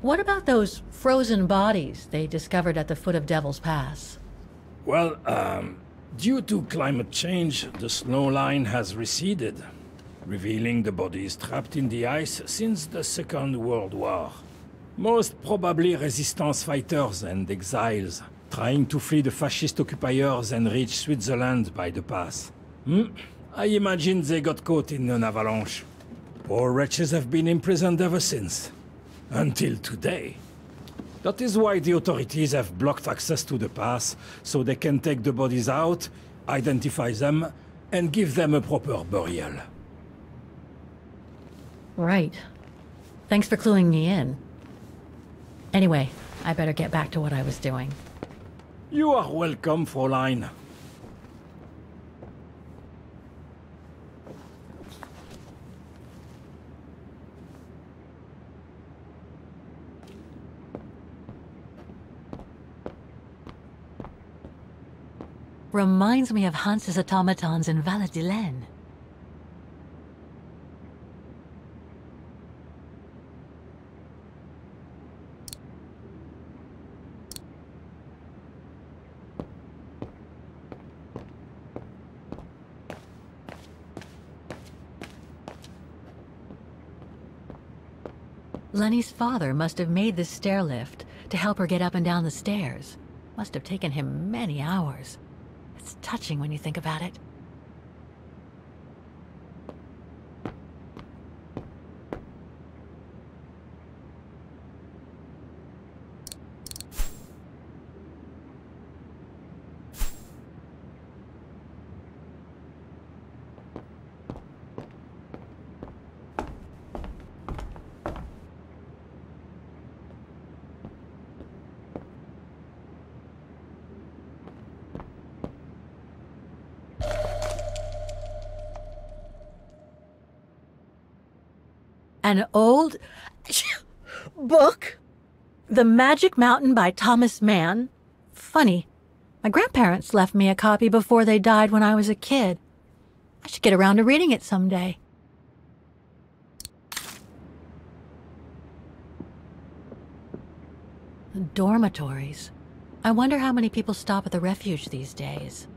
What about those frozen bodies they discovered at the foot of Devil's Pass? Well, due to climate change, the snow line has receded, revealing the bodies trapped in the ice since the Second World War. Most probably resistance fighters and exiles, trying to flee the fascist occupiers and reach Switzerland by the pass. I imagine they got caught in an avalanche. Poor wretches have been imprisoned ever since. Until today. That is why the authorities have blocked access to the pass, so they can take the bodies out, identify them, and give them a proper burial. Right. Thanks for cluing me in. Anyway, I better get back to what I was doing. You are welcome, Fräulein. Reminds me of Hans's automatons in Valladolid. Lenny's father must have made this stair lift to help her get up and down the stairs. Must have taken him many hours. It's touching when you think about it. An old book? The Magic Mountain by Thomas Mann? Funny. My grandparents left me a copy before they died when I was a kid. I should get around to reading it someday. Dormitories. I wonder how many people stop at the refuge these days.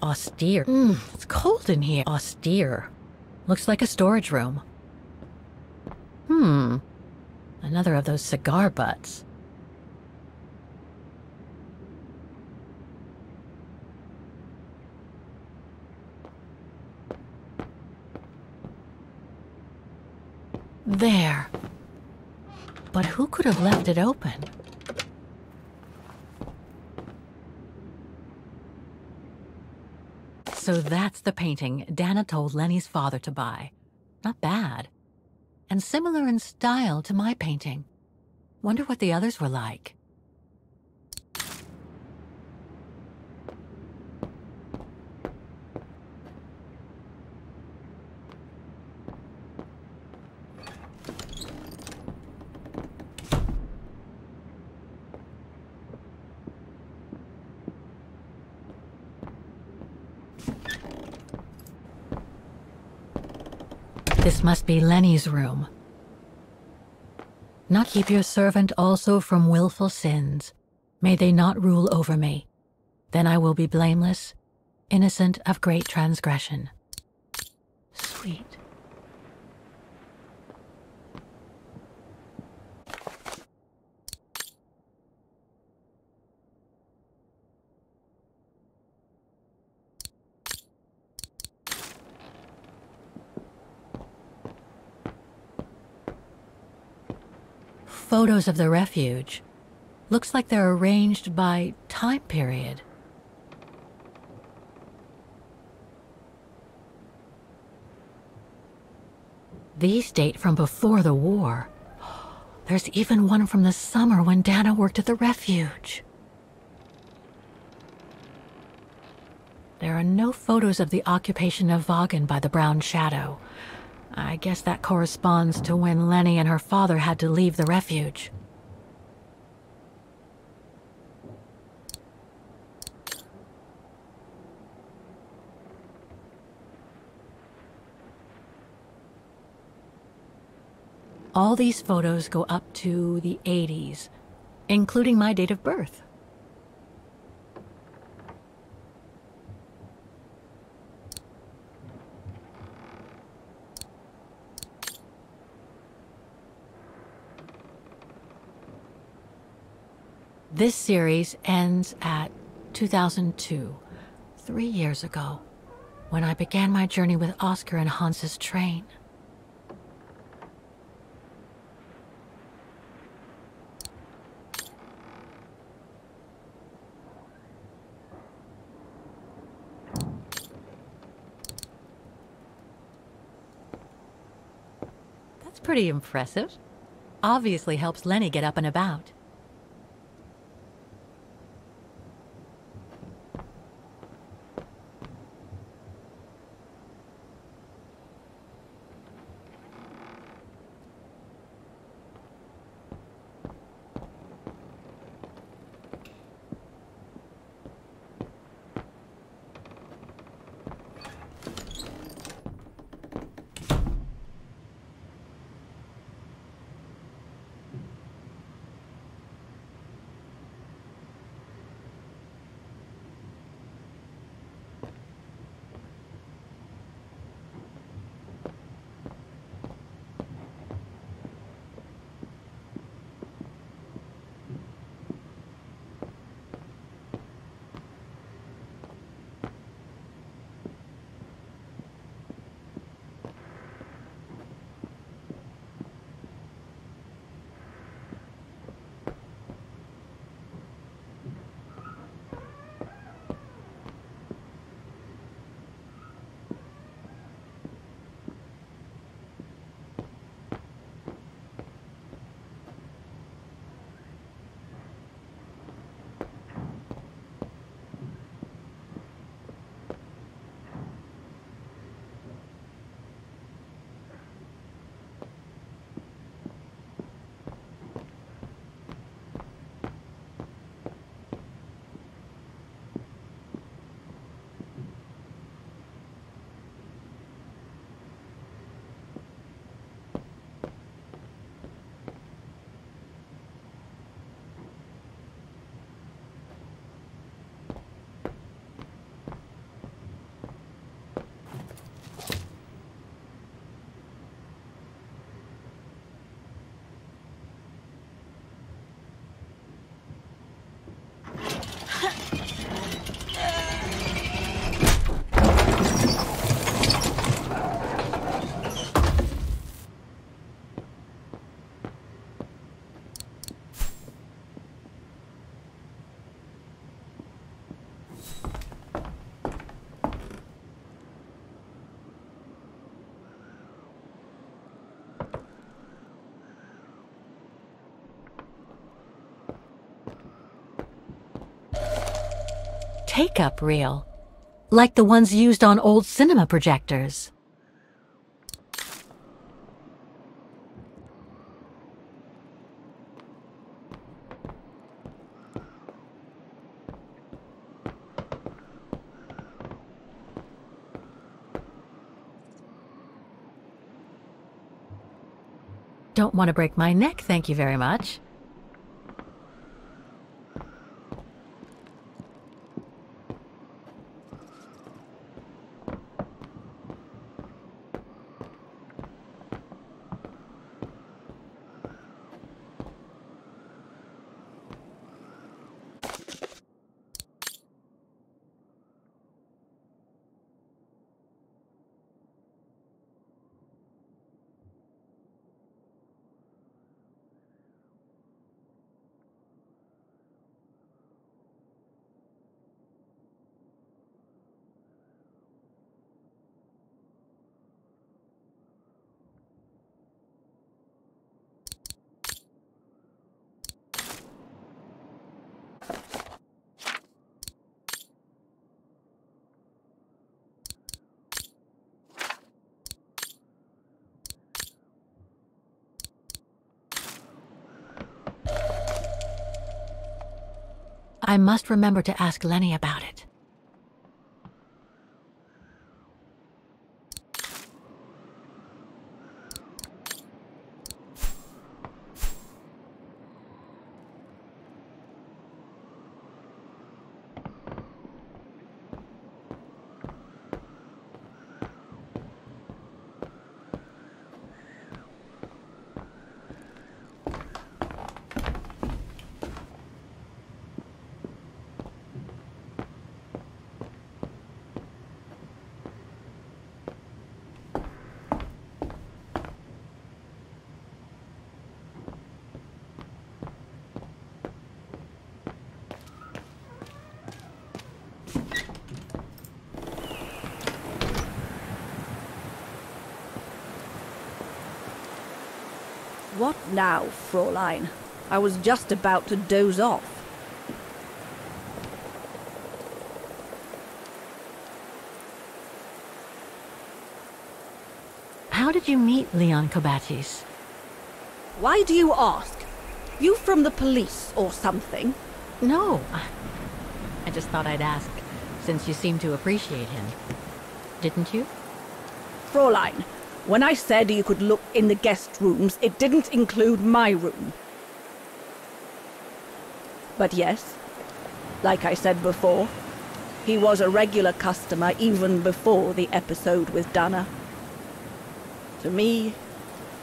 Austere. It's cold in here. Austere. Looks like a storage room. Another of those cigar butts. There. But who could have left it open? So that's the painting Dana told Lenny's father to buy. Not bad. And similar in style to my painting. Wonder what the others were like. This must be Lenny's room. Not keep your servant also from willful sins. May they not rule over me. Then I will be blameless, innocent of great transgression. Sweet. Photos of the refuge. Looks like they're arranged by time period. These date from before the war. There's even one from the summer when Dana worked at the refuge. There are no photos of the occupation of Vaughan by the Brown Shadow. I guess that corresponds to when Lenny and her father had to leave the refuge. All these photos go up to the 80s, including my date of birth. This series ends at 2002, 3 years ago, when I began my journey with Oscar and Hans's train. That's pretty impressive. Obviously helps Lenny get up and about. take-up reel, like the ones used on old cinema projectors. Don't want to break my neck, thank you very much. I must remember to ask Lenny about it. What now, Fräulein? I was just about to doze off. How did you meet Leon Kobatis? Why do you ask? You from the police or something? No. I just thought I'd ask, since you seem to appreciate him. Didn't you? Fräulein, when I said you could look in the guest rooms, it didn't include my room. But yes, like I said before, he was a regular customer even before the episode with Dana. To me,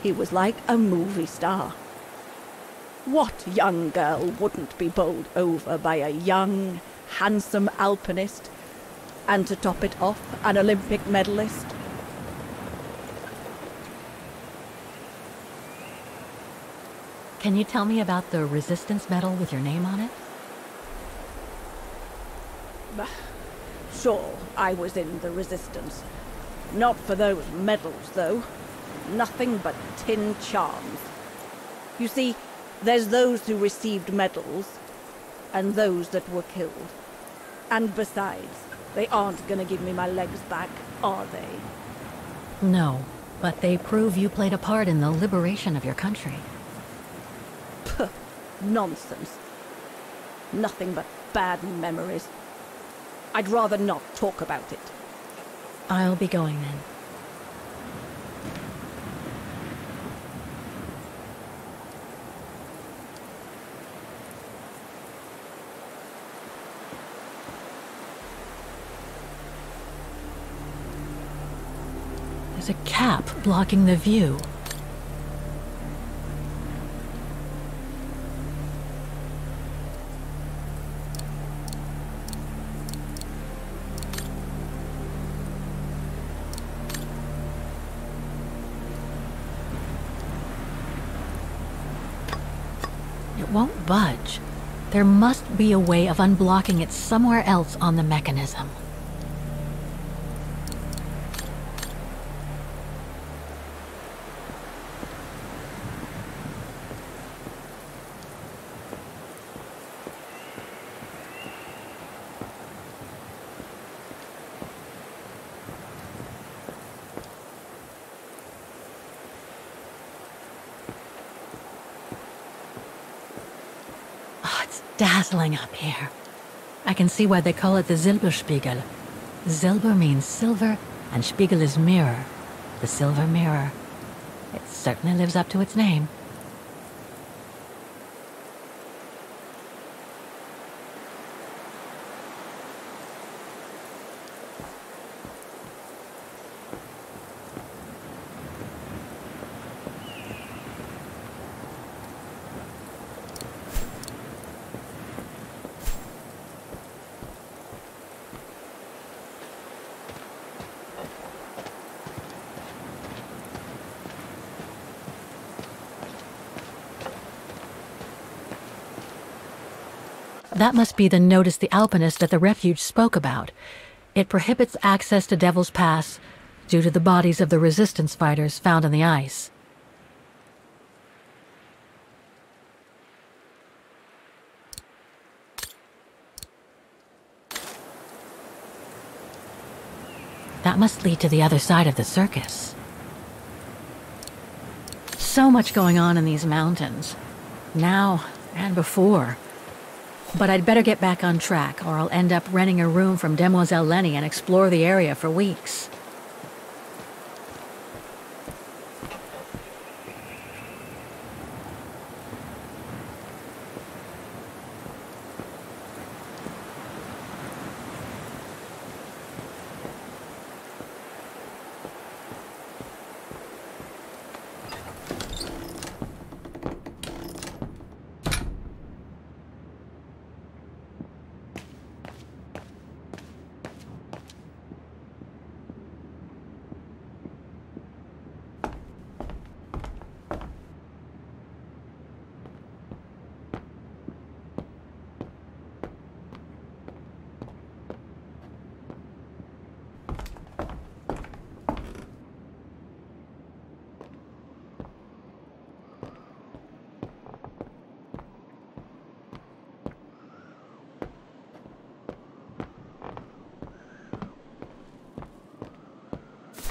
he was like a movie star. What young girl wouldn't be bowled over by a young, handsome alpinist, and to top it off, an Olympic medalist? Can you tell me about the Resistance medal with your name on it? Sure, I was in the Resistance. Not for those medals, though. Nothing but tin charms. You see, there's those who received medals, and those that were killed. And besides, they aren't gonna give me my legs back, are they? No, but they prove you played a part in the liberation of your country. Puh, nonsense. Nothing but bad memories. I'd rather not talk about it. I'll be going then. There's a cap blocking the view. It won't budge. There must be a way of unblocking it somewhere else on the mechanism. It's dazzling up here. I can see why they call it the Silberspiegel. Silber means silver, and Spiegel is mirror. The silver mirror. It certainly lives up to its name. That must be the notice the alpinist at the refuge spoke about. It prohibits access to Devil's Pass due to the bodies of the resistance fighters found on the ice. That must lead to the other side of the circus. So much going on in these mountains. Now and before. But I'd better get back on track, or I'll end up renting a room from Demoiselle Lenny and explore the area for weeks.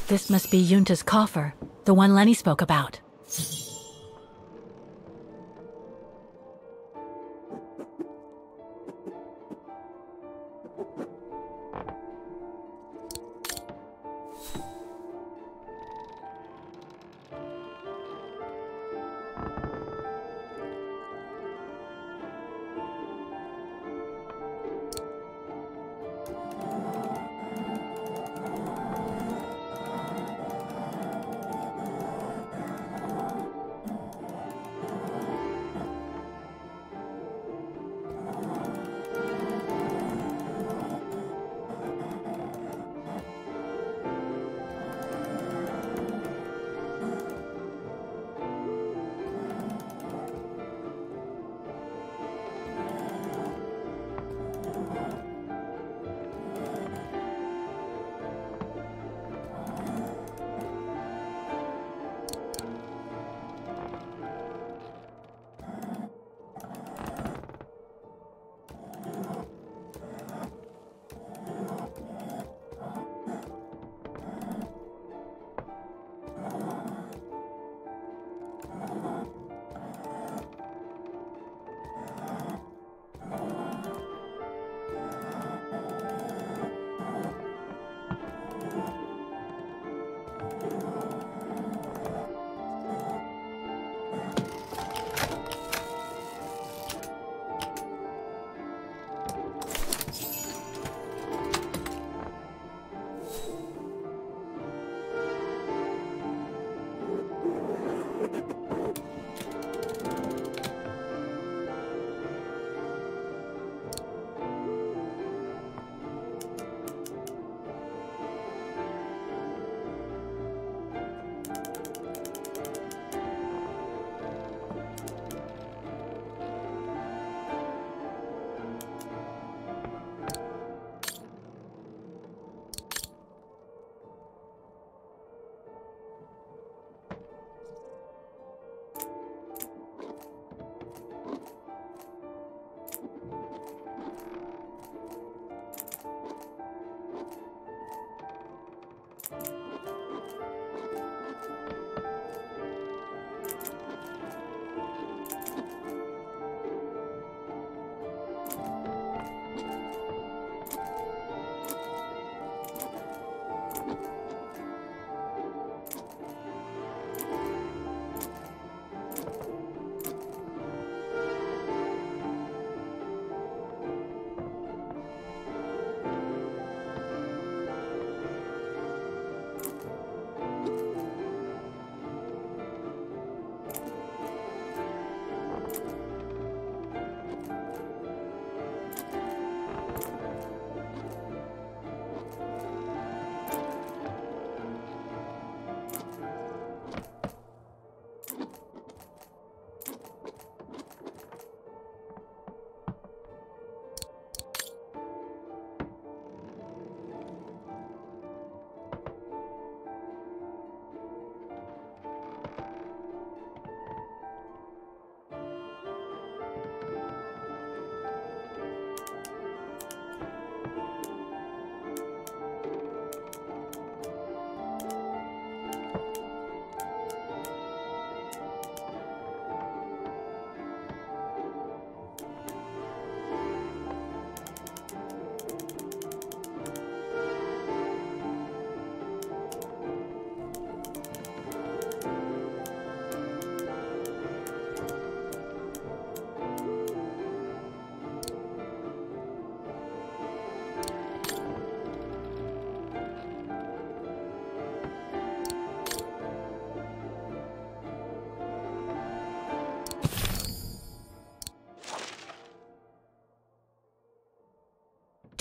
This must be Yunta's coffer, the one Lenny spoke about.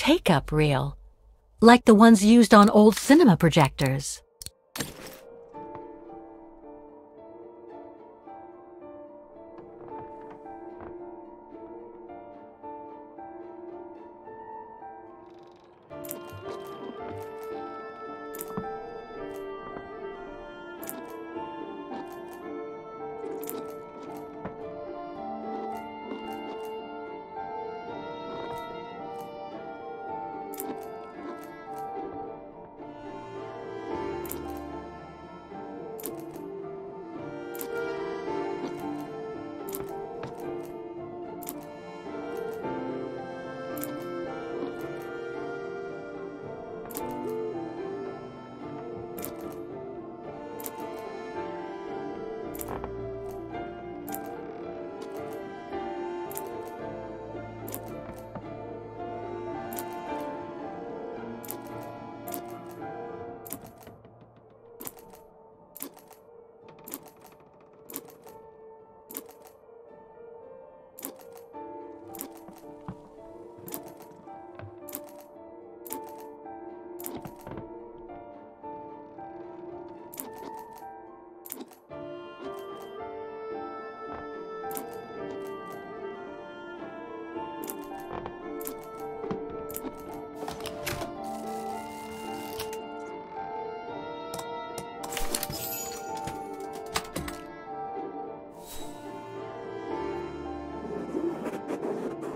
take-up reel, like the ones used on old cinema projectors.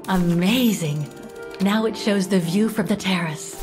Amazing! Now it shows the view from the terrace.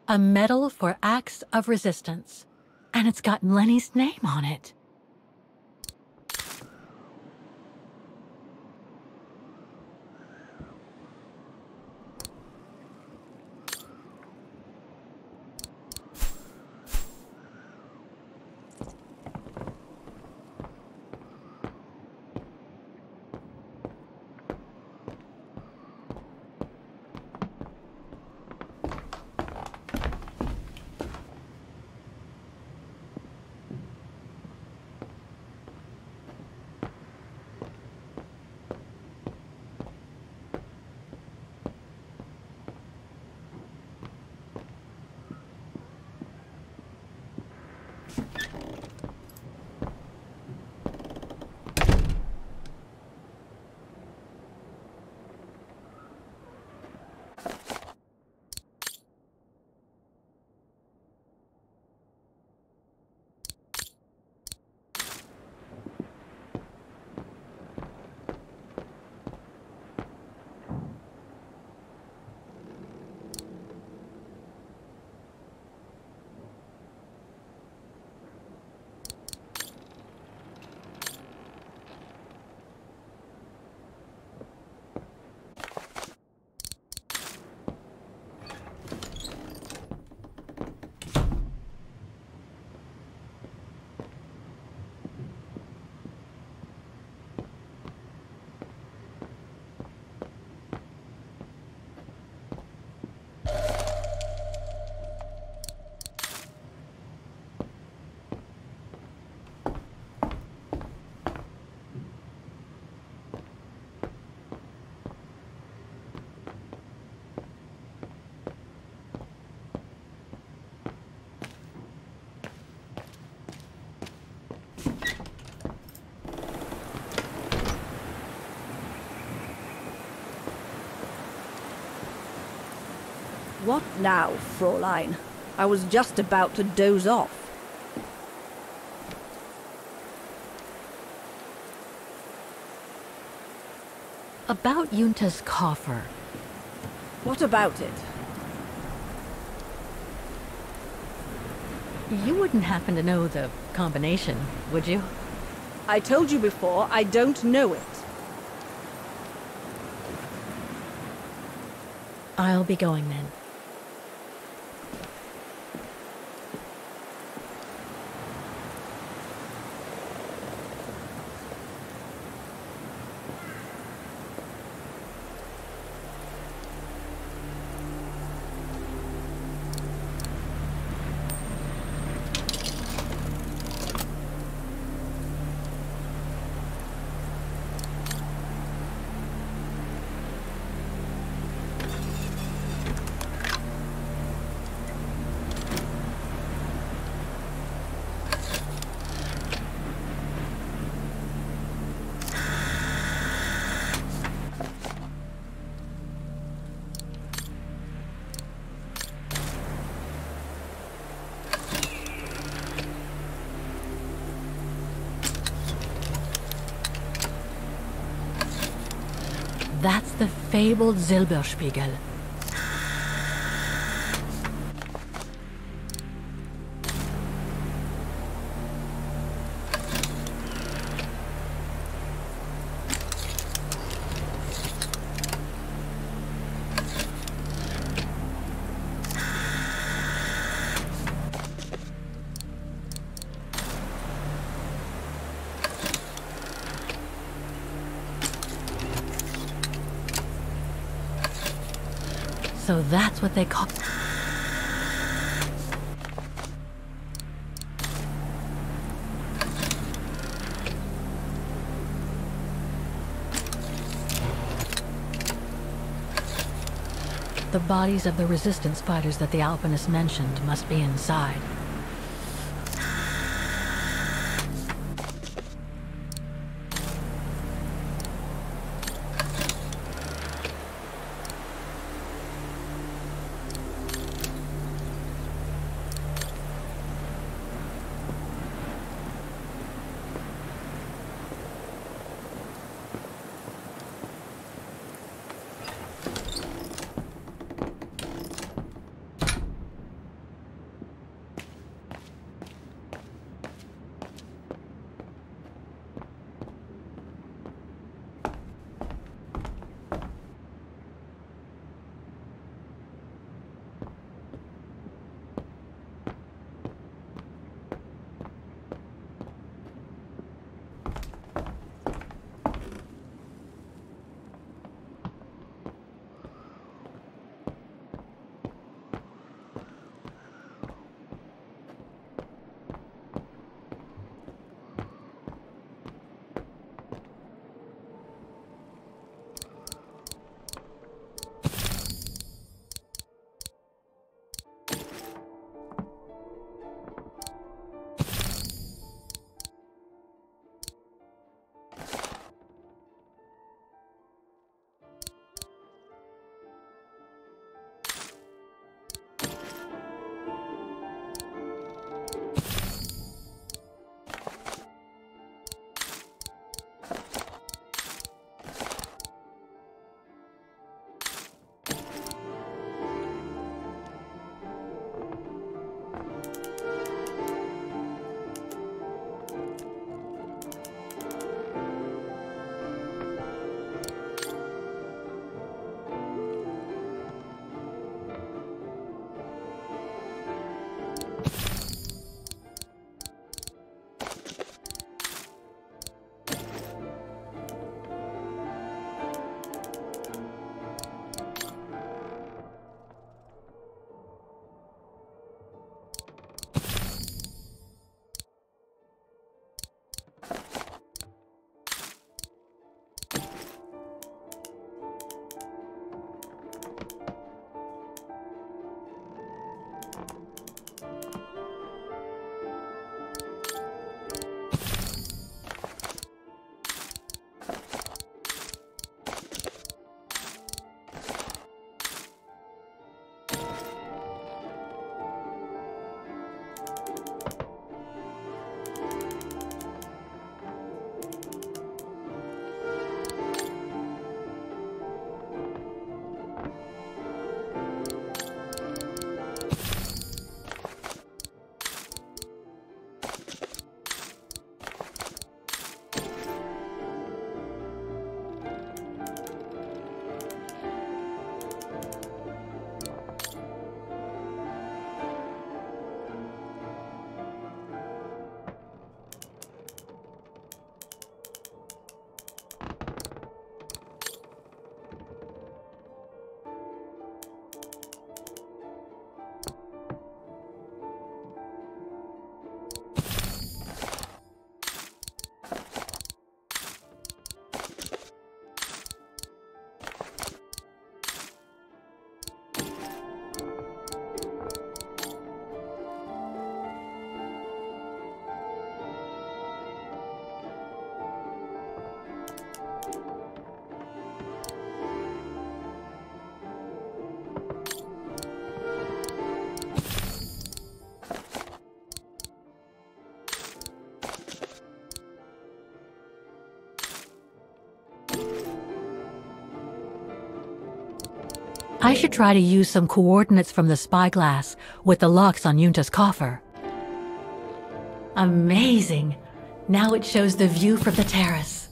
A medal for acts of resistance. And it's got Lenny's name on it. What now, Fräulein? I was just about to doze off. About Yunta's coffer. What about it? You wouldn't happen to know the combination, would you? I told you before, I don't know it. I'll be going then. That's the fabled Silberspiegel. So that's what they call... The bodies of the resistance fighters that the Alpinist mentioned must be inside. I should try to use some coordinates from the spyglass with the locks on Yunta's coffer. Amazing! Now it shows the view from the terrace.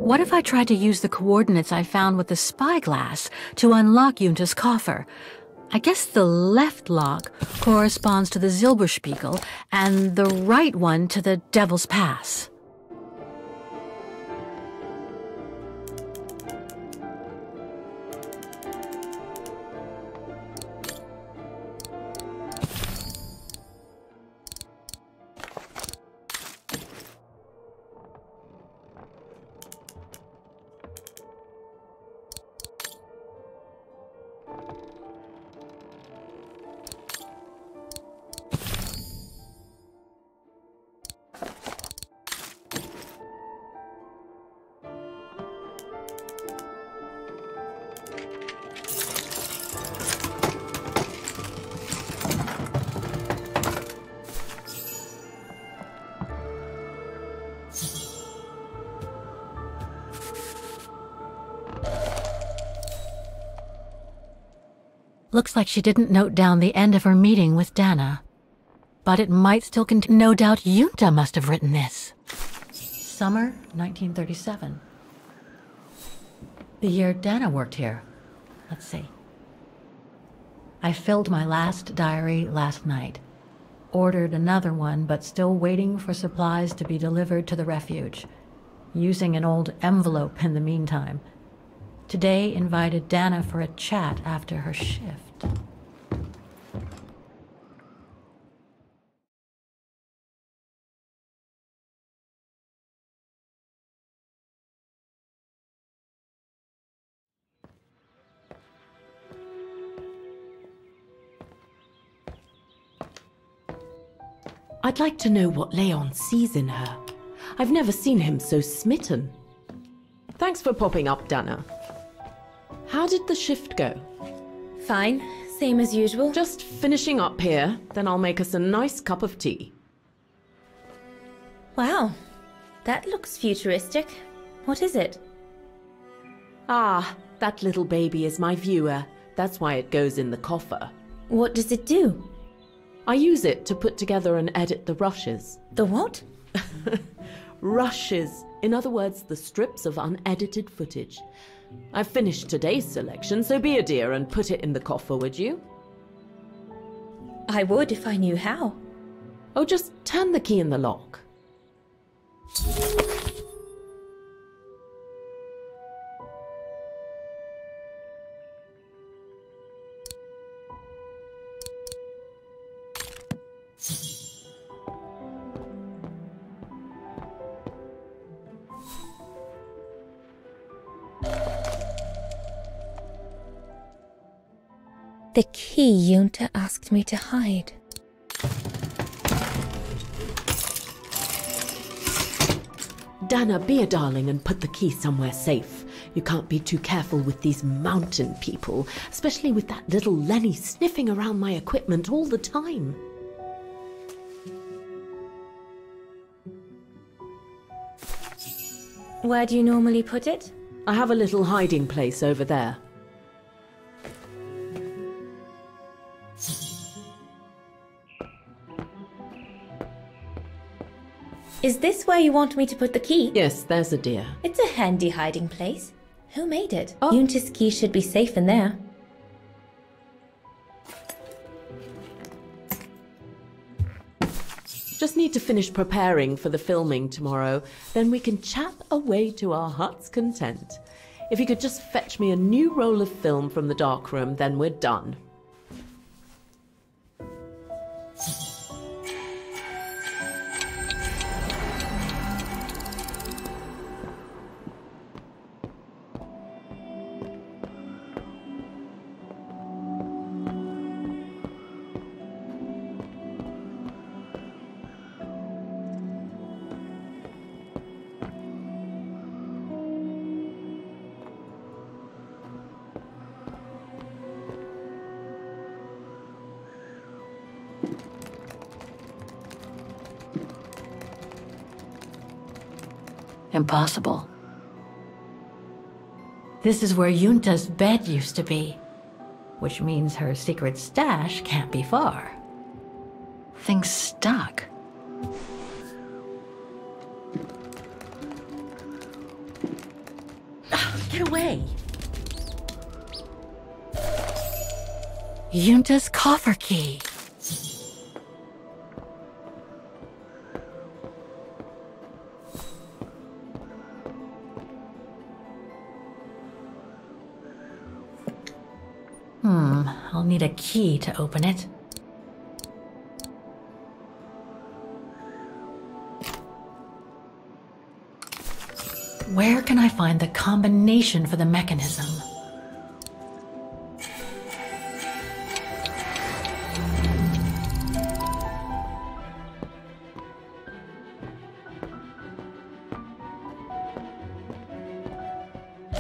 What if I tried to use the coordinates I found with the spyglass to unlock Yunta's coffer? I guess the left lock corresponds to the Silberspiegel and the right one to the Devil's Pass. Looks like she didn't note down the end of her meeting with Dana. But it might still continue. No doubt Yunta must have written this. Summer 1937. The year Dana worked here. Let's see. I filled my last diary last night. Ordered another one, but still waiting for supplies to be delivered to the refuge. Using an old envelope in the meantime. Today invited Dana for a chat after her shift. I'd like to know what Leon sees in her. I've never seen him so smitten. Thanks for popping up, Dana. How did the shift go? Fine, same as usual. Just finishing up here, then I'll make us a nice cup of tea. Wow, that looks futuristic. What is it? Ah, that little baby is my viewer. That's why it goes in the coffer. What does it do? I use it to put together and edit the rushes. The what? Rushes. In other words, the strips of unedited footage. I've finished today's selection, so be a dear and put it in the coffer, would you? I would if I knew how. Oh, just turn the key in the lock. The key Junta asked me to hide. Dana, be a darling and put the key somewhere safe. You can't be too careful with these mountain people, especially with that little Lenny sniffing around my equipment all the time. Where do you normally put it? I have a little hiding place over there. Is this where you want me to put the key? Yes, there's a dear. It's a handy hiding place. Who made it? Oh. Junta's key should be safe in there. Just need to finish preparing for the filming tomorrow. Then we can chat away to our heart's content. If you could just fetch me a new roll of film from the darkroom, then we're done. Impossible. This is where Junta's bed used to be, which means her secret stash can't be far. Things stuck. Get away! Junta's coffer key. I'll need a key to open it. Where can I find the combination for the mechanism?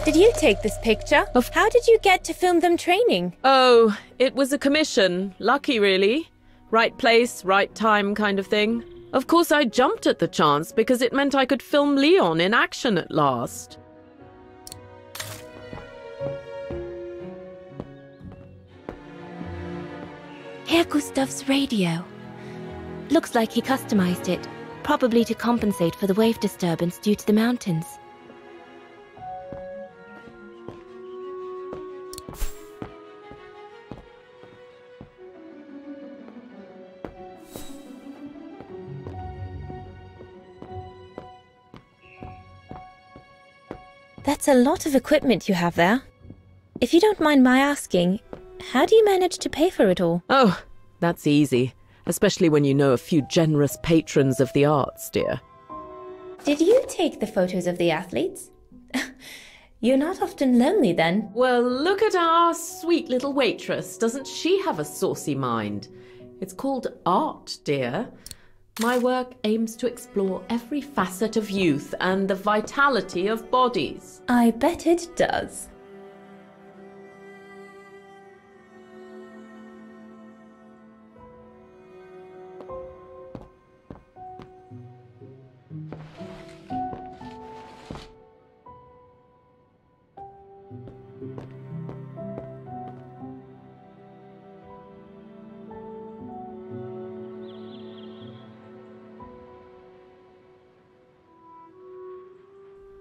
Did you take this picture? How did you get to film them training? Oh, it was a commission. Lucky, really. Right place, right time kind of thing. Of course, I jumped at the chance because it meant I could film Leon in action at last. Herr Gustav's radio. Looks like he customized it, probably to compensate for the wave disturbance due to the mountains. That's a lot of equipment you have there. If you don't mind my asking, how do you manage to pay for it all? Oh, that's easy. Especially when you know a few generous patrons of the arts, dear. Did you take the photos of the athletes? You're not often lonely then. Well, look at our sweet little waitress. Doesn't she have a saucy mind? It's called art, dear. My work aims to explore every facet of youth and the vitality of bodies. I bet it does.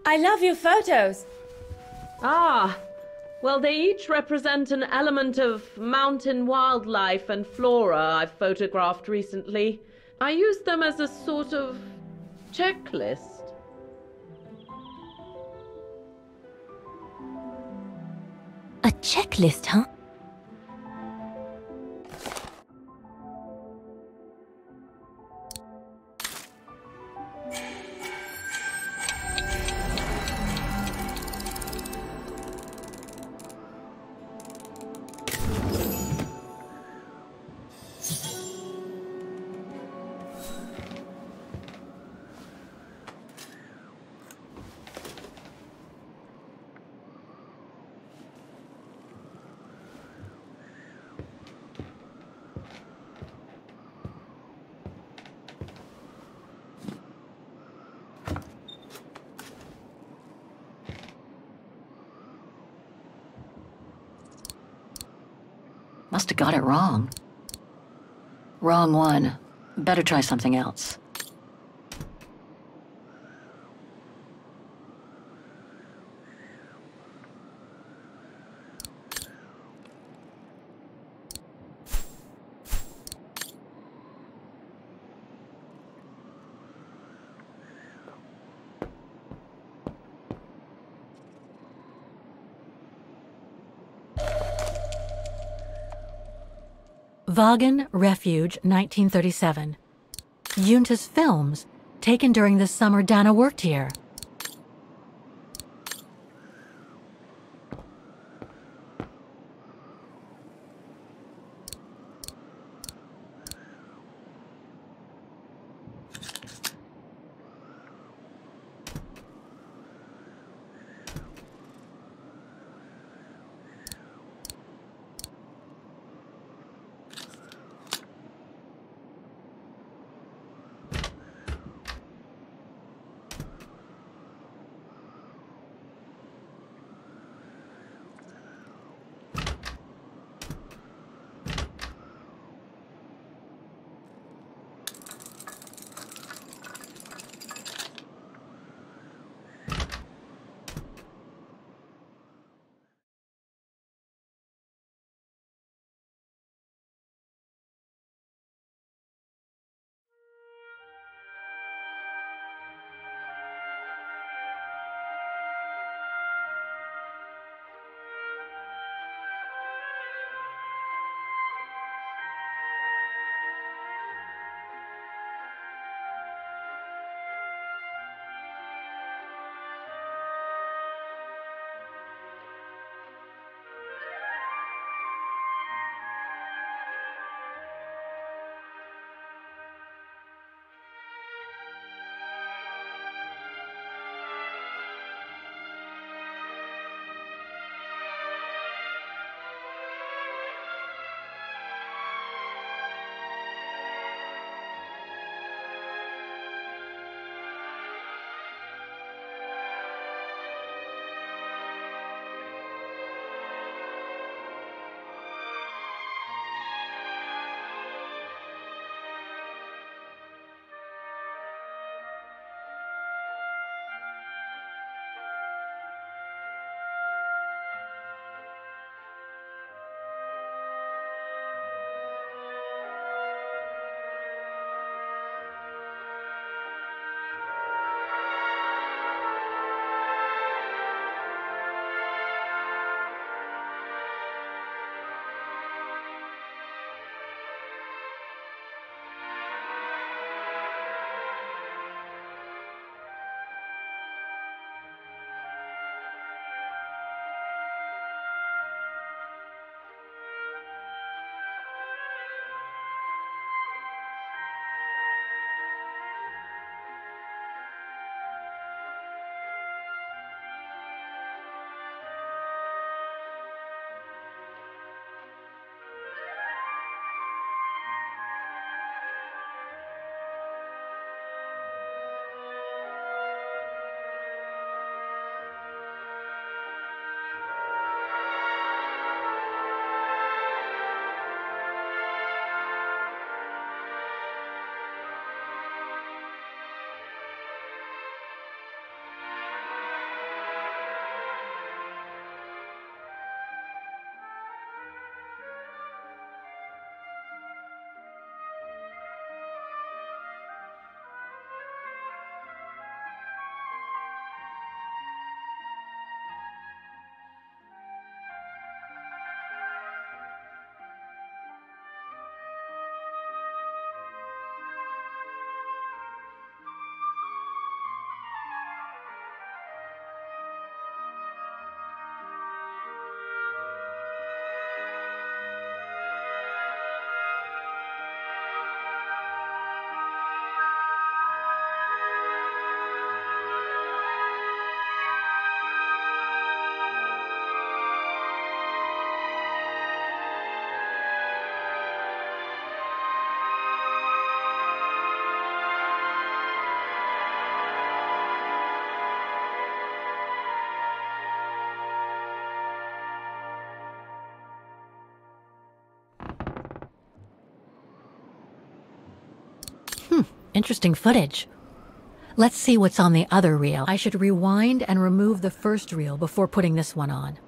I love your photos. Ah, well, they each represent an element of mountain wildlife and flora I've photographed recently. I use them as a sort of checklist. A checklist, huh? Must have got it wrong. Wrong one. Better try something else. Vagen Refuge, 1937. Junta's films, taken during the summer Dana worked here. Interesting footage. Let's see what's on the other reel. I should rewind and remove the first reel before putting this one on.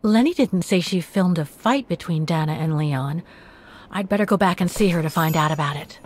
Lenny didn't say she filmed a fight between Dana and Leon. I'd better go back and see her to find out about it.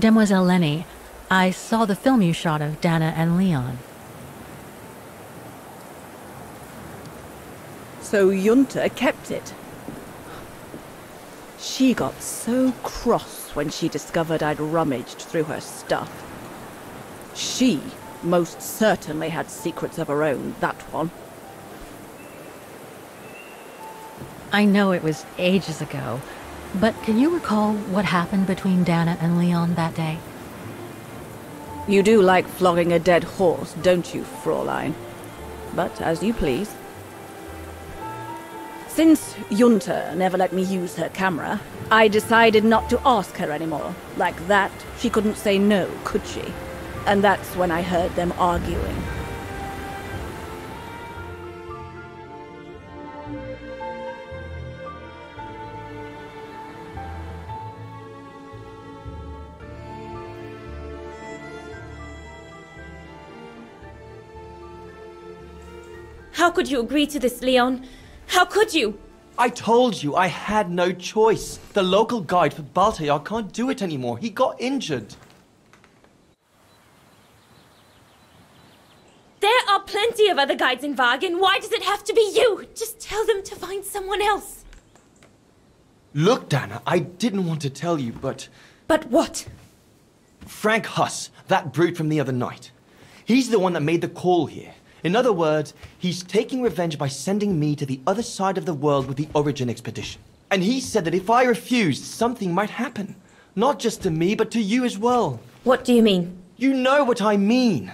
Demoiselle Lenny, I saw the film you shot of Dana and Leon. So Junta kept it. She got so cross when she discovered I'd rummaged through her stuff. She most certainly had secrets of her own, that one. I know it was ages ago, but can you recall what happened between Dana and Leon that day? You do like flogging a dead horse, don't you, Fraulein? But as you please. Since Junta never let me use her camera, I decided not to ask her anymore. Like that, she couldn't say no, could she? And that's when I heard them arguing. How could you agree to this, Leon? How could you? I told you I had no choice. The local guide for Baltayar can't do it anymore. He got injured. There are plenty of other guides in Wagen. Why does it have to be you? Just tell them to find someone else. Look, Dana, I didn't want to tell you, but... But what? Frank Huss, that brute from the other night. He's the one that made the call here. In other words, he's taking revenge by sending me to the other side of the world with the Origin expedition. And he said that if I refused, something might happen. Not just to me, but to you as well. What do you mean? You know what I mean.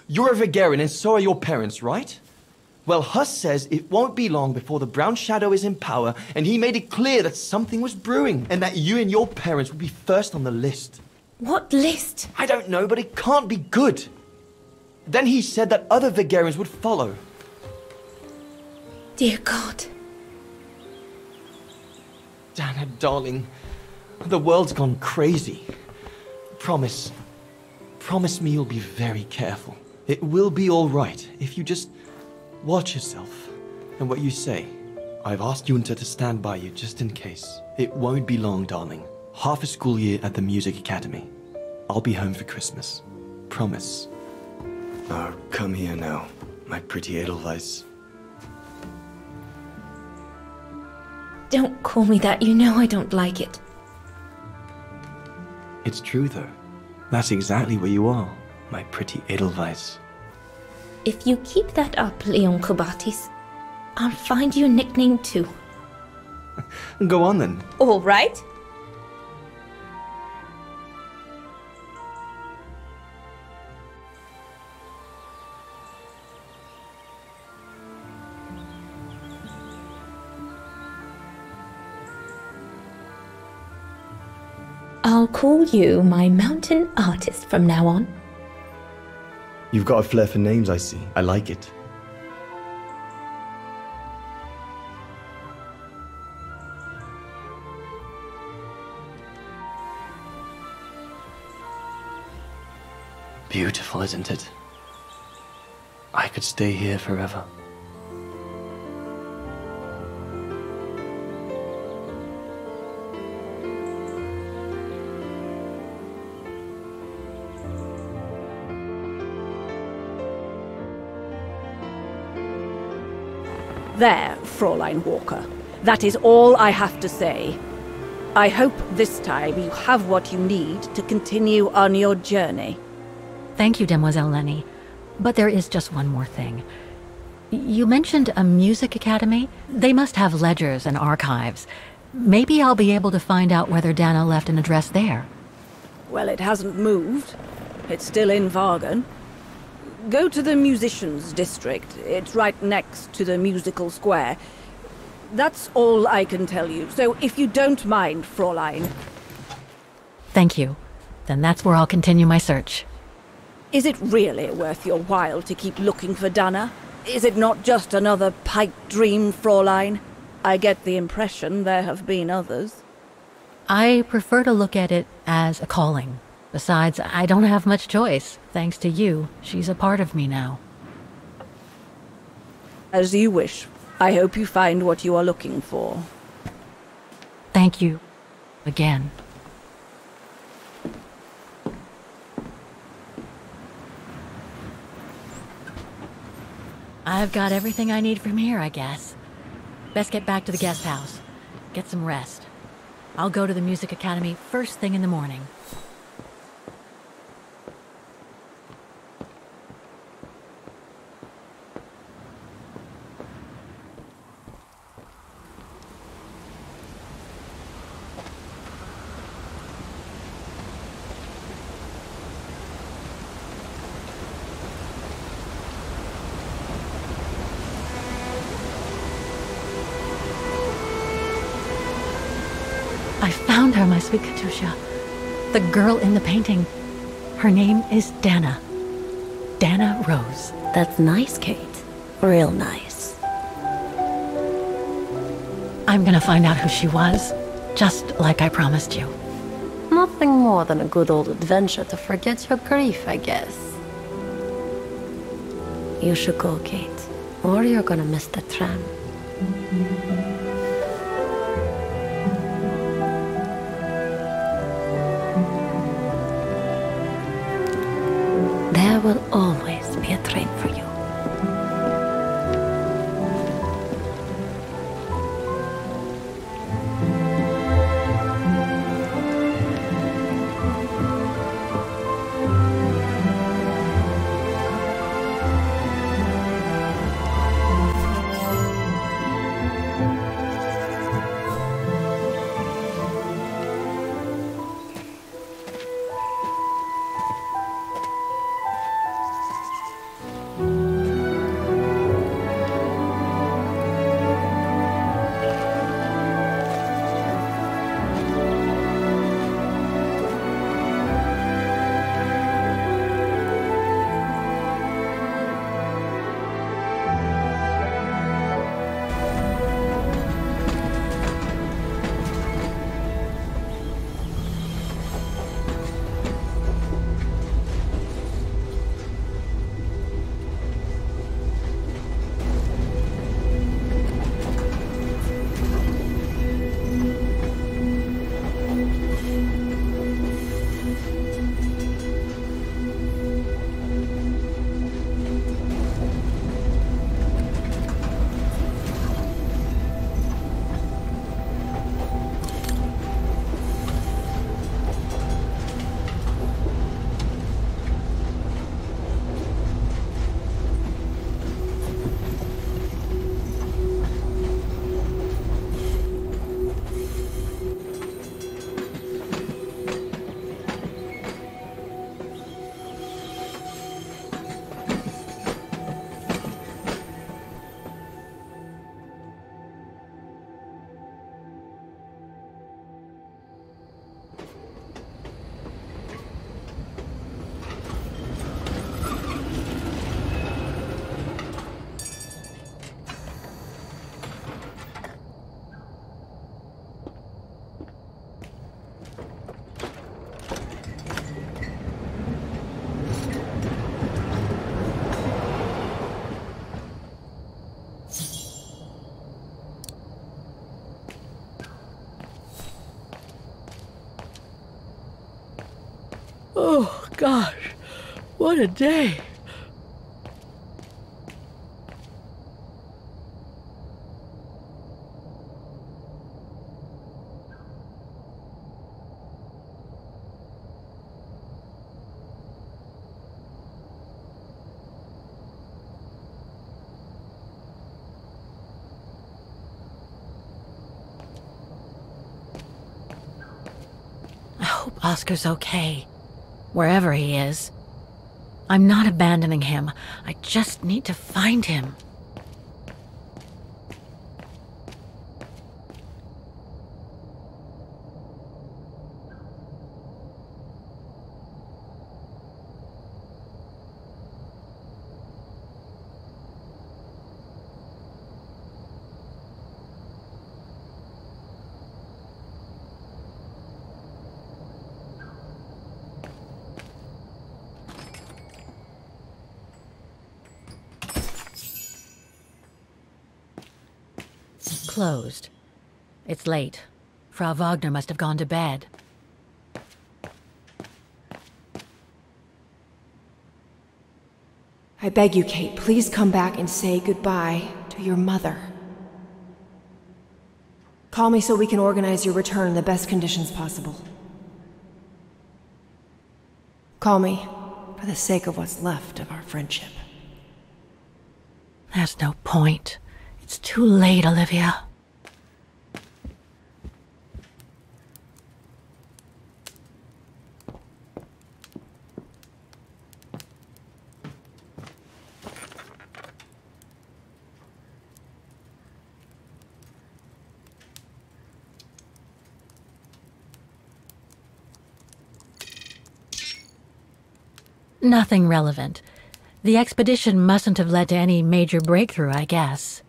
You're a Vigarian and so are your parents, right? Well, Huss says it won't be long before the Brown Shadow is in power, and he made it clear that something was brewing, and that you and your parents would be first on the list. What list? I don't know, but it can't be good. Then he said that other Vigarians would follow. Dear God. Dana, darling, the world's gone crazy. Promise me you'll be very careful. It will be all right if you just watch yourself and what you say. I've asked Junta to stand by you just in case. It won't be long, darling. Half a school year at the Music Academy. I'll be home for Christmas. Promise. Oh, come here now, my pretty Edelweiss. Don't call me that. You know I don't like it. It's true, though. That's exactly where you are, my pretty Edelweiss. If you keep that up, Leon Kobatis, I'll find you a nickname too. Go on then. All right. I'll call you my mountain artist from now on. You've got a flair for names, I see. I like it. Beautiful, isn't it? I could stay here forever. There, Fraulein Walker. That is all I have to say. I hope this time you have what you need to continue on your journey. Thank you, Demoiselle Lenny. But there is just one more thing. You mentioned a music academy? They must have ledgers and archives. Maybe I'll be able to find out whether Dana left an address there. Well, it hasn't moved. It's still in Wagen. Go to the musicians' district. It's right next to the musical square. That's all I can tell you. So if you don't mind, Fraulein. Thank you. Then that's where I'll continue my search. Is it really worth your while to keep looking for Dana? Is it not just another pipe dream, Fraulein? I get the impression there have been others. I prefer to look at it as a calling. Besides, I don't have much choice. Thanks to you, she's a part of me now. As you wish. I hope you find what you are looking for. Thank you. Again. I've got everything I need from here, I guess. Best get back to the guest house. Get some rest. I'll go to the music academy first thing in the morning. I found her, my sweet Katusha. The girl in the painting. Her name is Dana. Dana Rose. That's nice, Kate. Real nice. I'm gonna find out who she was, just like I promised you. Nothing more than a good old adventure to forget your grief, I guess. You should go, Kate, or you're gonna miss the tram. There will always be a train for you. Oh, gosh. What a day. I hope Oscar's okay. Wherever he is. I'm not abandoning him. I just need to find him. Closed. It's late. Frau Wagner must have gone to bed. I beg you, Kate, please come back and say goodbye to your mother. Call me so we can organize your return in the best conditions possible. Call me, for the sake of what's left of our friendship. There's no point. It's too late, Olivia. Nothing relevant. The expedition mustn't have led to any major breakthrough, I guess.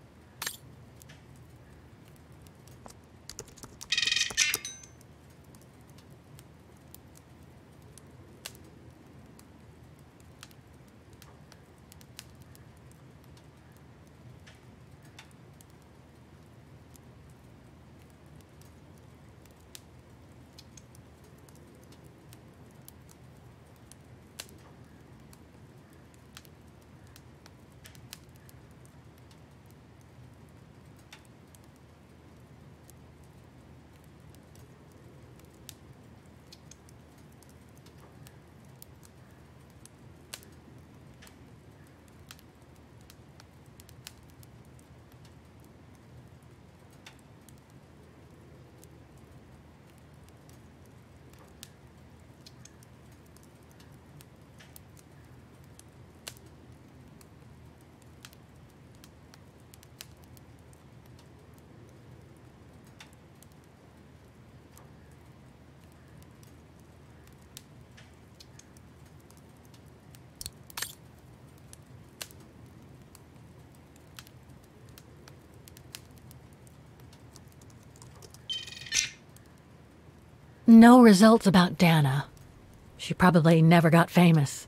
No results about Dana. She probably never got famous.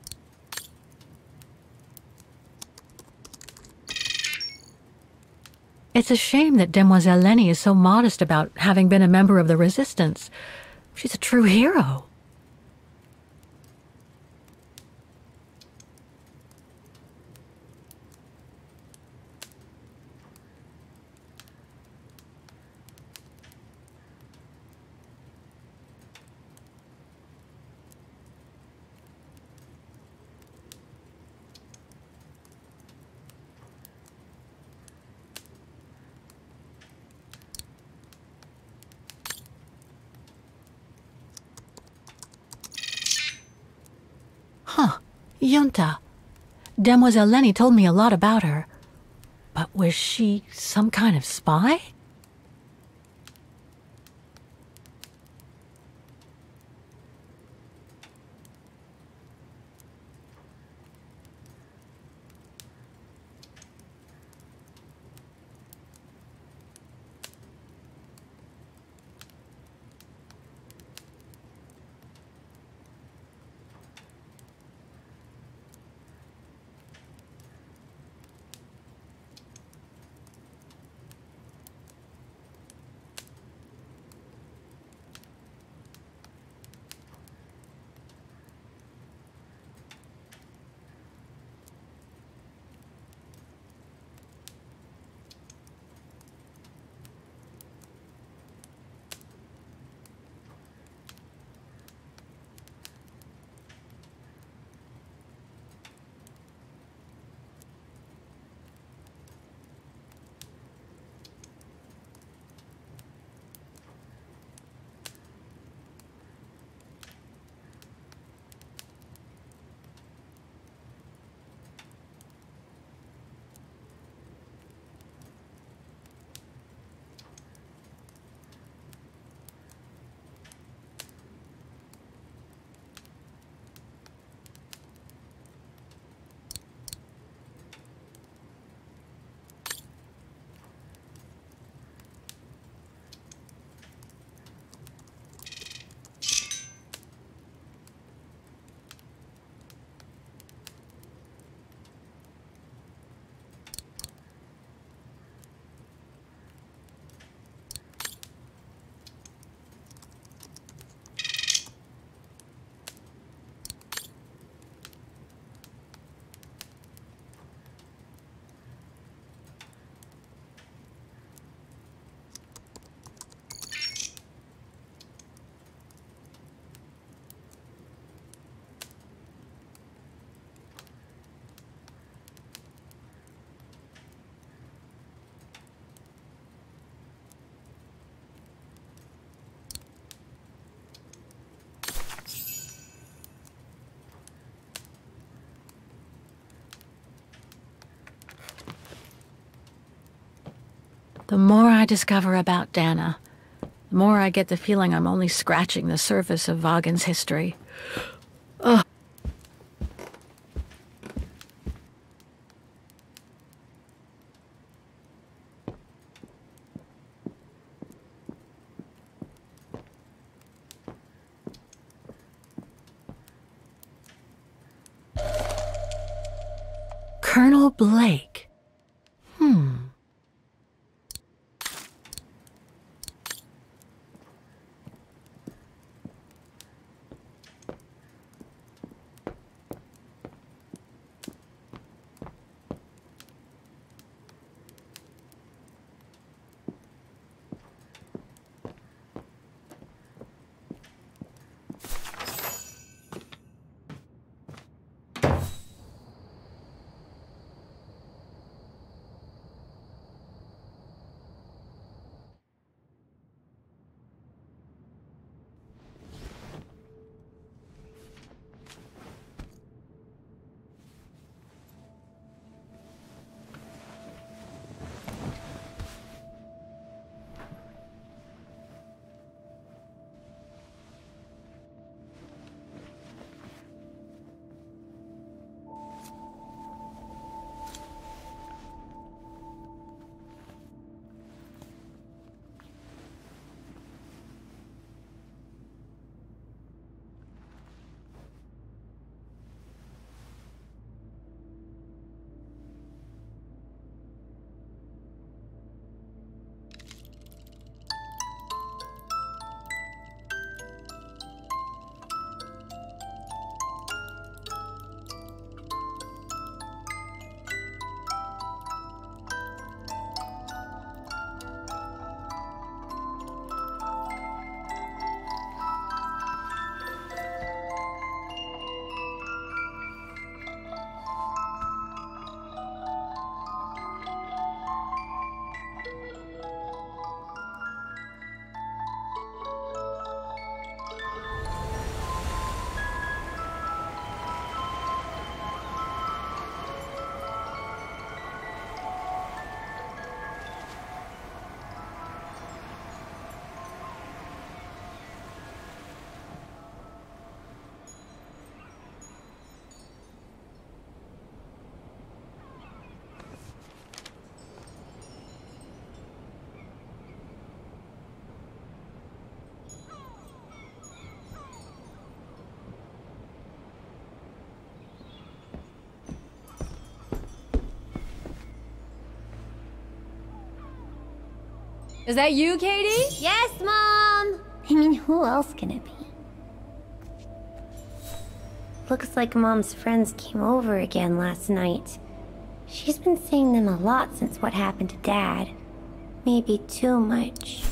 It's a shame that Demoiselle Lenny is so modest about having been a member of the Resistance. She's a true hero. Huh. Yunta. Demoiselle Lenny told me a lot about her. But was she some kind of spy? The more I discover about Dana, the more I get the feeling I'm only scratching the surface of Vaughan's history. Ugh. Colonel Blake. Is that you, Katie? Yes, Mom! I mean, who else can it be? Looks like Mom's friends came over again last night. She's been seeing them a lot since what happened to Dad. Maybe too much.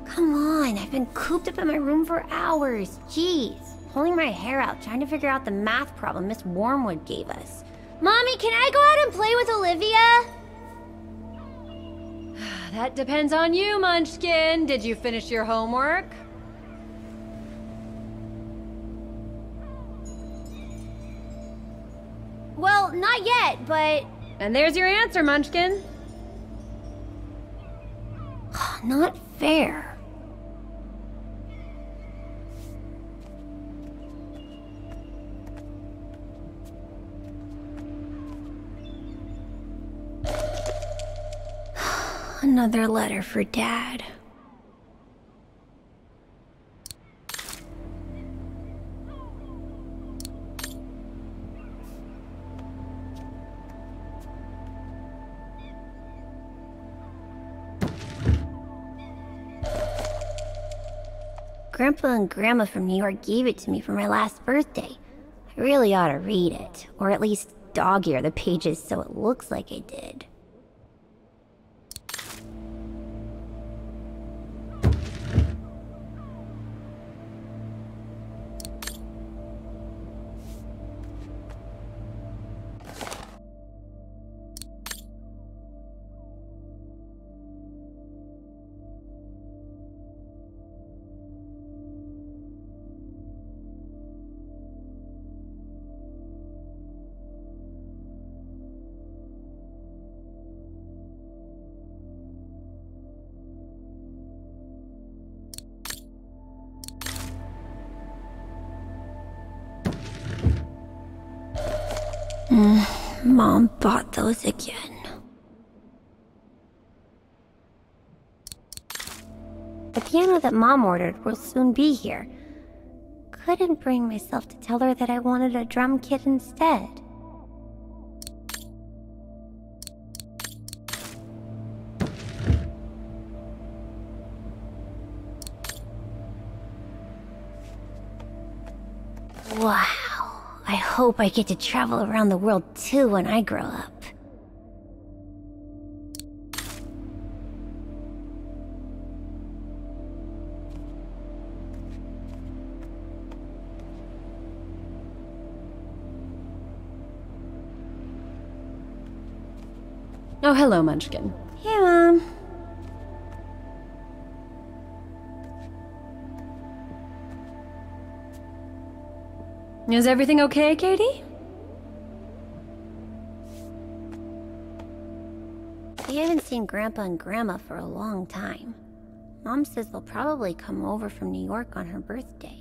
Come on, I've been cooped up in my room for hours. Jeez. Pulling my hair out, trying to figure out the math problem Miss Wormwood gave us. Mommy, can I go out and play with Olivia? That depends on you, Munchkin. Did you finish your homework? Well, not yet, but... And there's your answer, Munchkin. Not fair. Another letter for Dad. Grandpa and Grandma from New York gave it to me for my last birthday. I really ought to read it, or at least dog-ear the pages so it looks like I did. Mom bought those again. The piano that Mom ordered will soon be here. Couldn't bring myself to tell her that I wanted a drum kit instead. Wow. I hope I get to travel around the world too when I grow up. Oh, hello, Munchkin. Hey, Mom. Is everything okay, Katie? We haven't seen Grandpa and Grandma for a long time. Mom says they'll probably come over from New York on her birthday.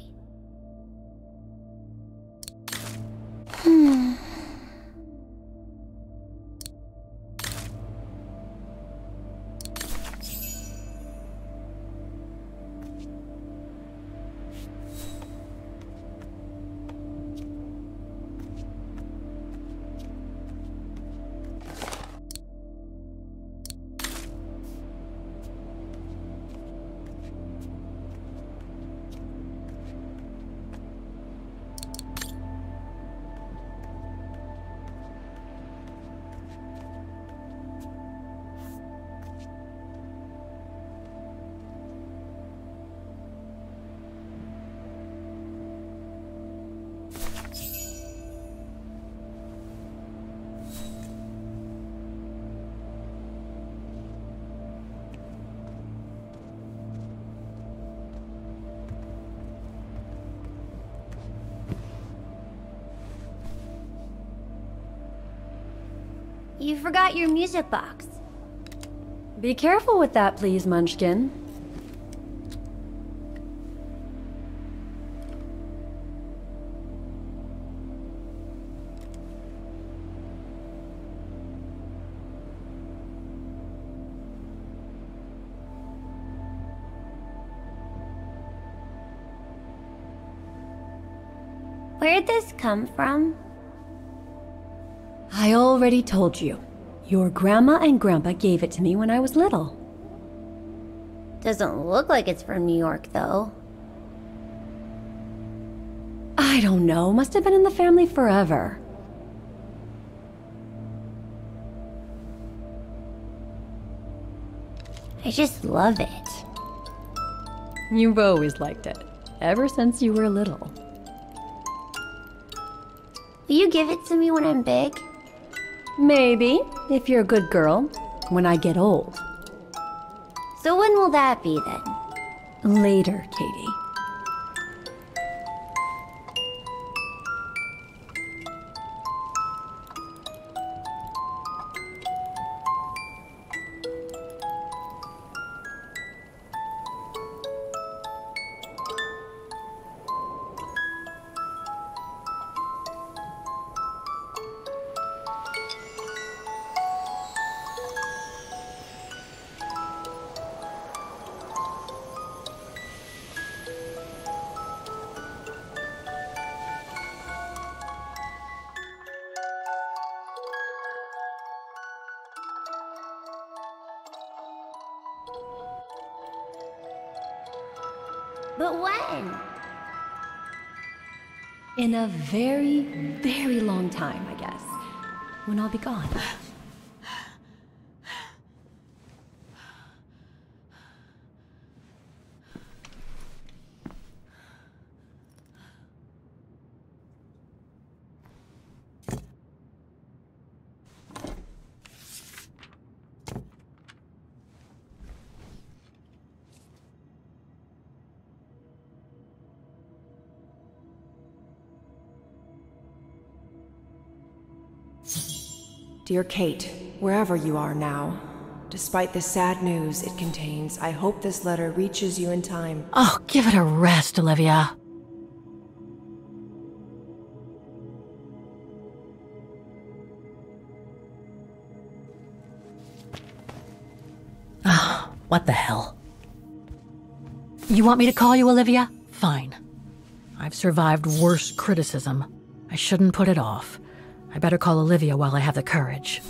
You forgot your music box. Be careful with that, please, Munchkin. Where'd this come from? I already told you. Your grandma and grandpa gave it to me when I was little. Doesn't look like it's from New York, though. I don't know. Must have been in the family forever. I just love it. You've always liked it. Ever since you were little. Will you give it to me when I'm big? Maybe, if you're a good girl, when I get old. So when will that be then? Later, Katie. But when? In a very, very long time, I guess. When I'll be gone. Dear Kate, wherever you are now, despite the sad news it contains, I hope this letter reaches you in time. Oh, give it a rest, Olivia. What the hell? You want me to call you Olivia? Fine. I've survived worse criticism. I shouldn't put it off. I better call Olivia while I have the courage.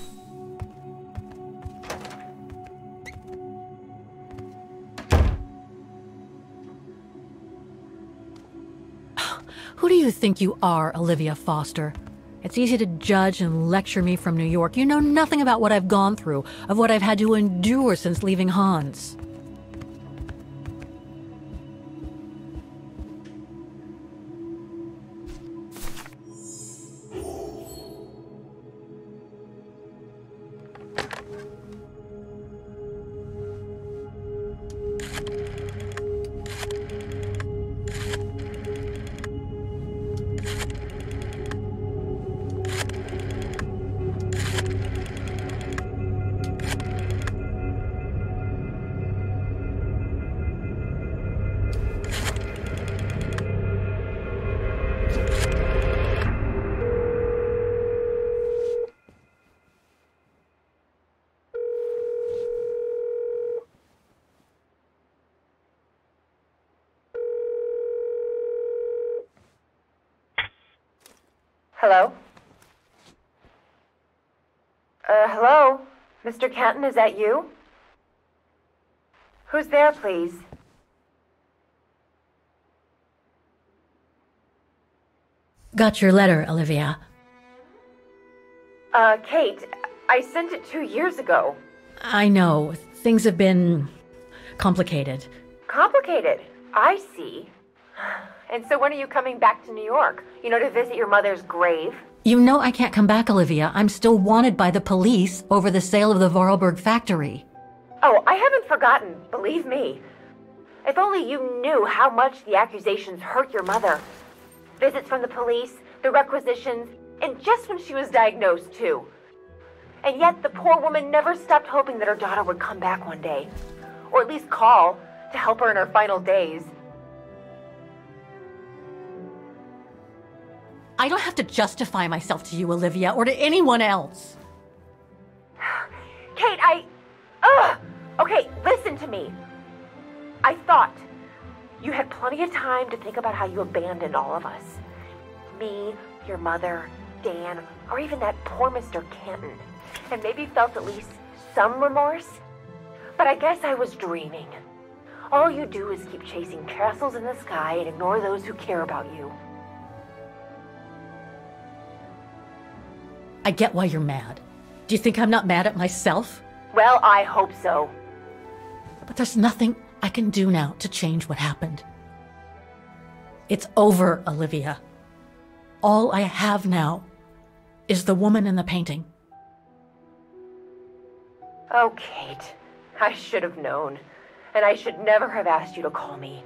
Who do you think you are, Olivia Foster? It's easy to judge and lecture me from New York. You know nothing about what I've gone through, of what I've had to endure since leaving Hans. Hello? Hello? Mr. Canton, is that you? Who's there, please? Got your letter, Olivia. Kate, I sent it 2 years ago. I know. Things have been complicated. Complicated? I see. And so when are you coming back to New York? You know, to visit your mother's grave? You know I can't come back, Olivia. I'm still wanted by the police over the sale of the Vorarlberg factory. Oh, I haven't forgotten, believe me. If only you knew how much the accusations hurt your mother. Visits from the police, the requisitions, and just when she was diagnosed, too. And yet the poor woman never stopped hoping that her daughter would come back one day. Or at least call to help her in her final days. I don't have to justify myself to you, Olivia, or to anyone else. Kate, Okay, listen to me. I thought you had plenty of time to think about how you abandoned all of us. Me, your mother, Dan, or even that poor Mr. Canton. And maybe felt at least some remorse. But I guess I was dreaming. All you do is keep chasing castles in the sky and ignore those who care about you. I get why you're mad. Do you think I'm not mad at myself? Well, I hope so. But there's nothing I can do now to change what happened. It's over, Olivia. All I have now is the woman in the painting. Oh, Kate, I should have known. And I should never have asked you to call me.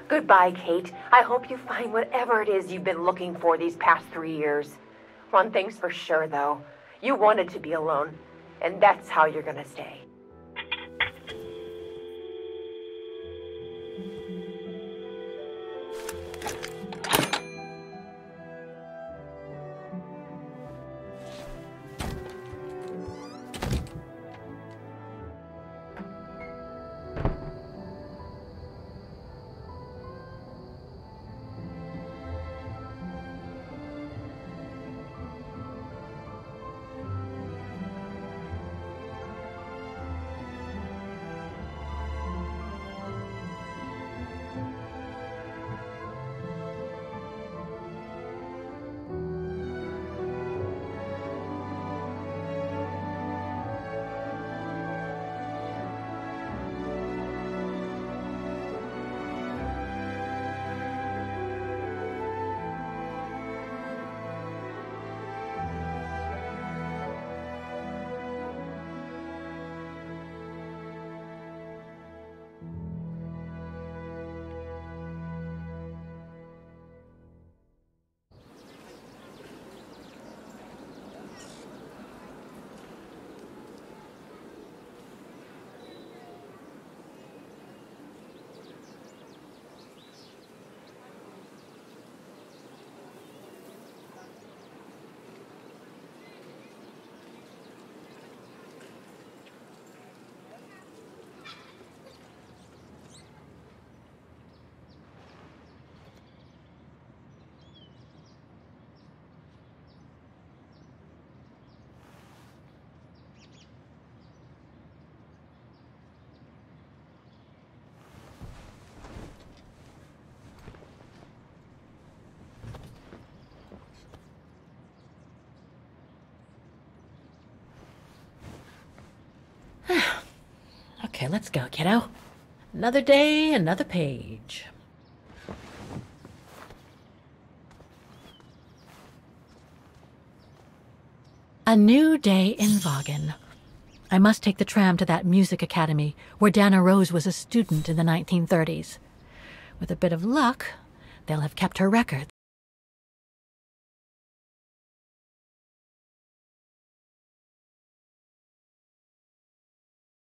Goodbye, Kate. I hope you find whatever it is you've been looking for these past 3 years. One thing's for sure, though. You wanted to be alone, and that's how you're gonna stay. Okay, let's go, kiddo. Another day, another page. A new day in Vaughan. I must take the tram to that music academy where Dana Rose was a student in the 1930s. With a bit of luck, they'll have kept her records.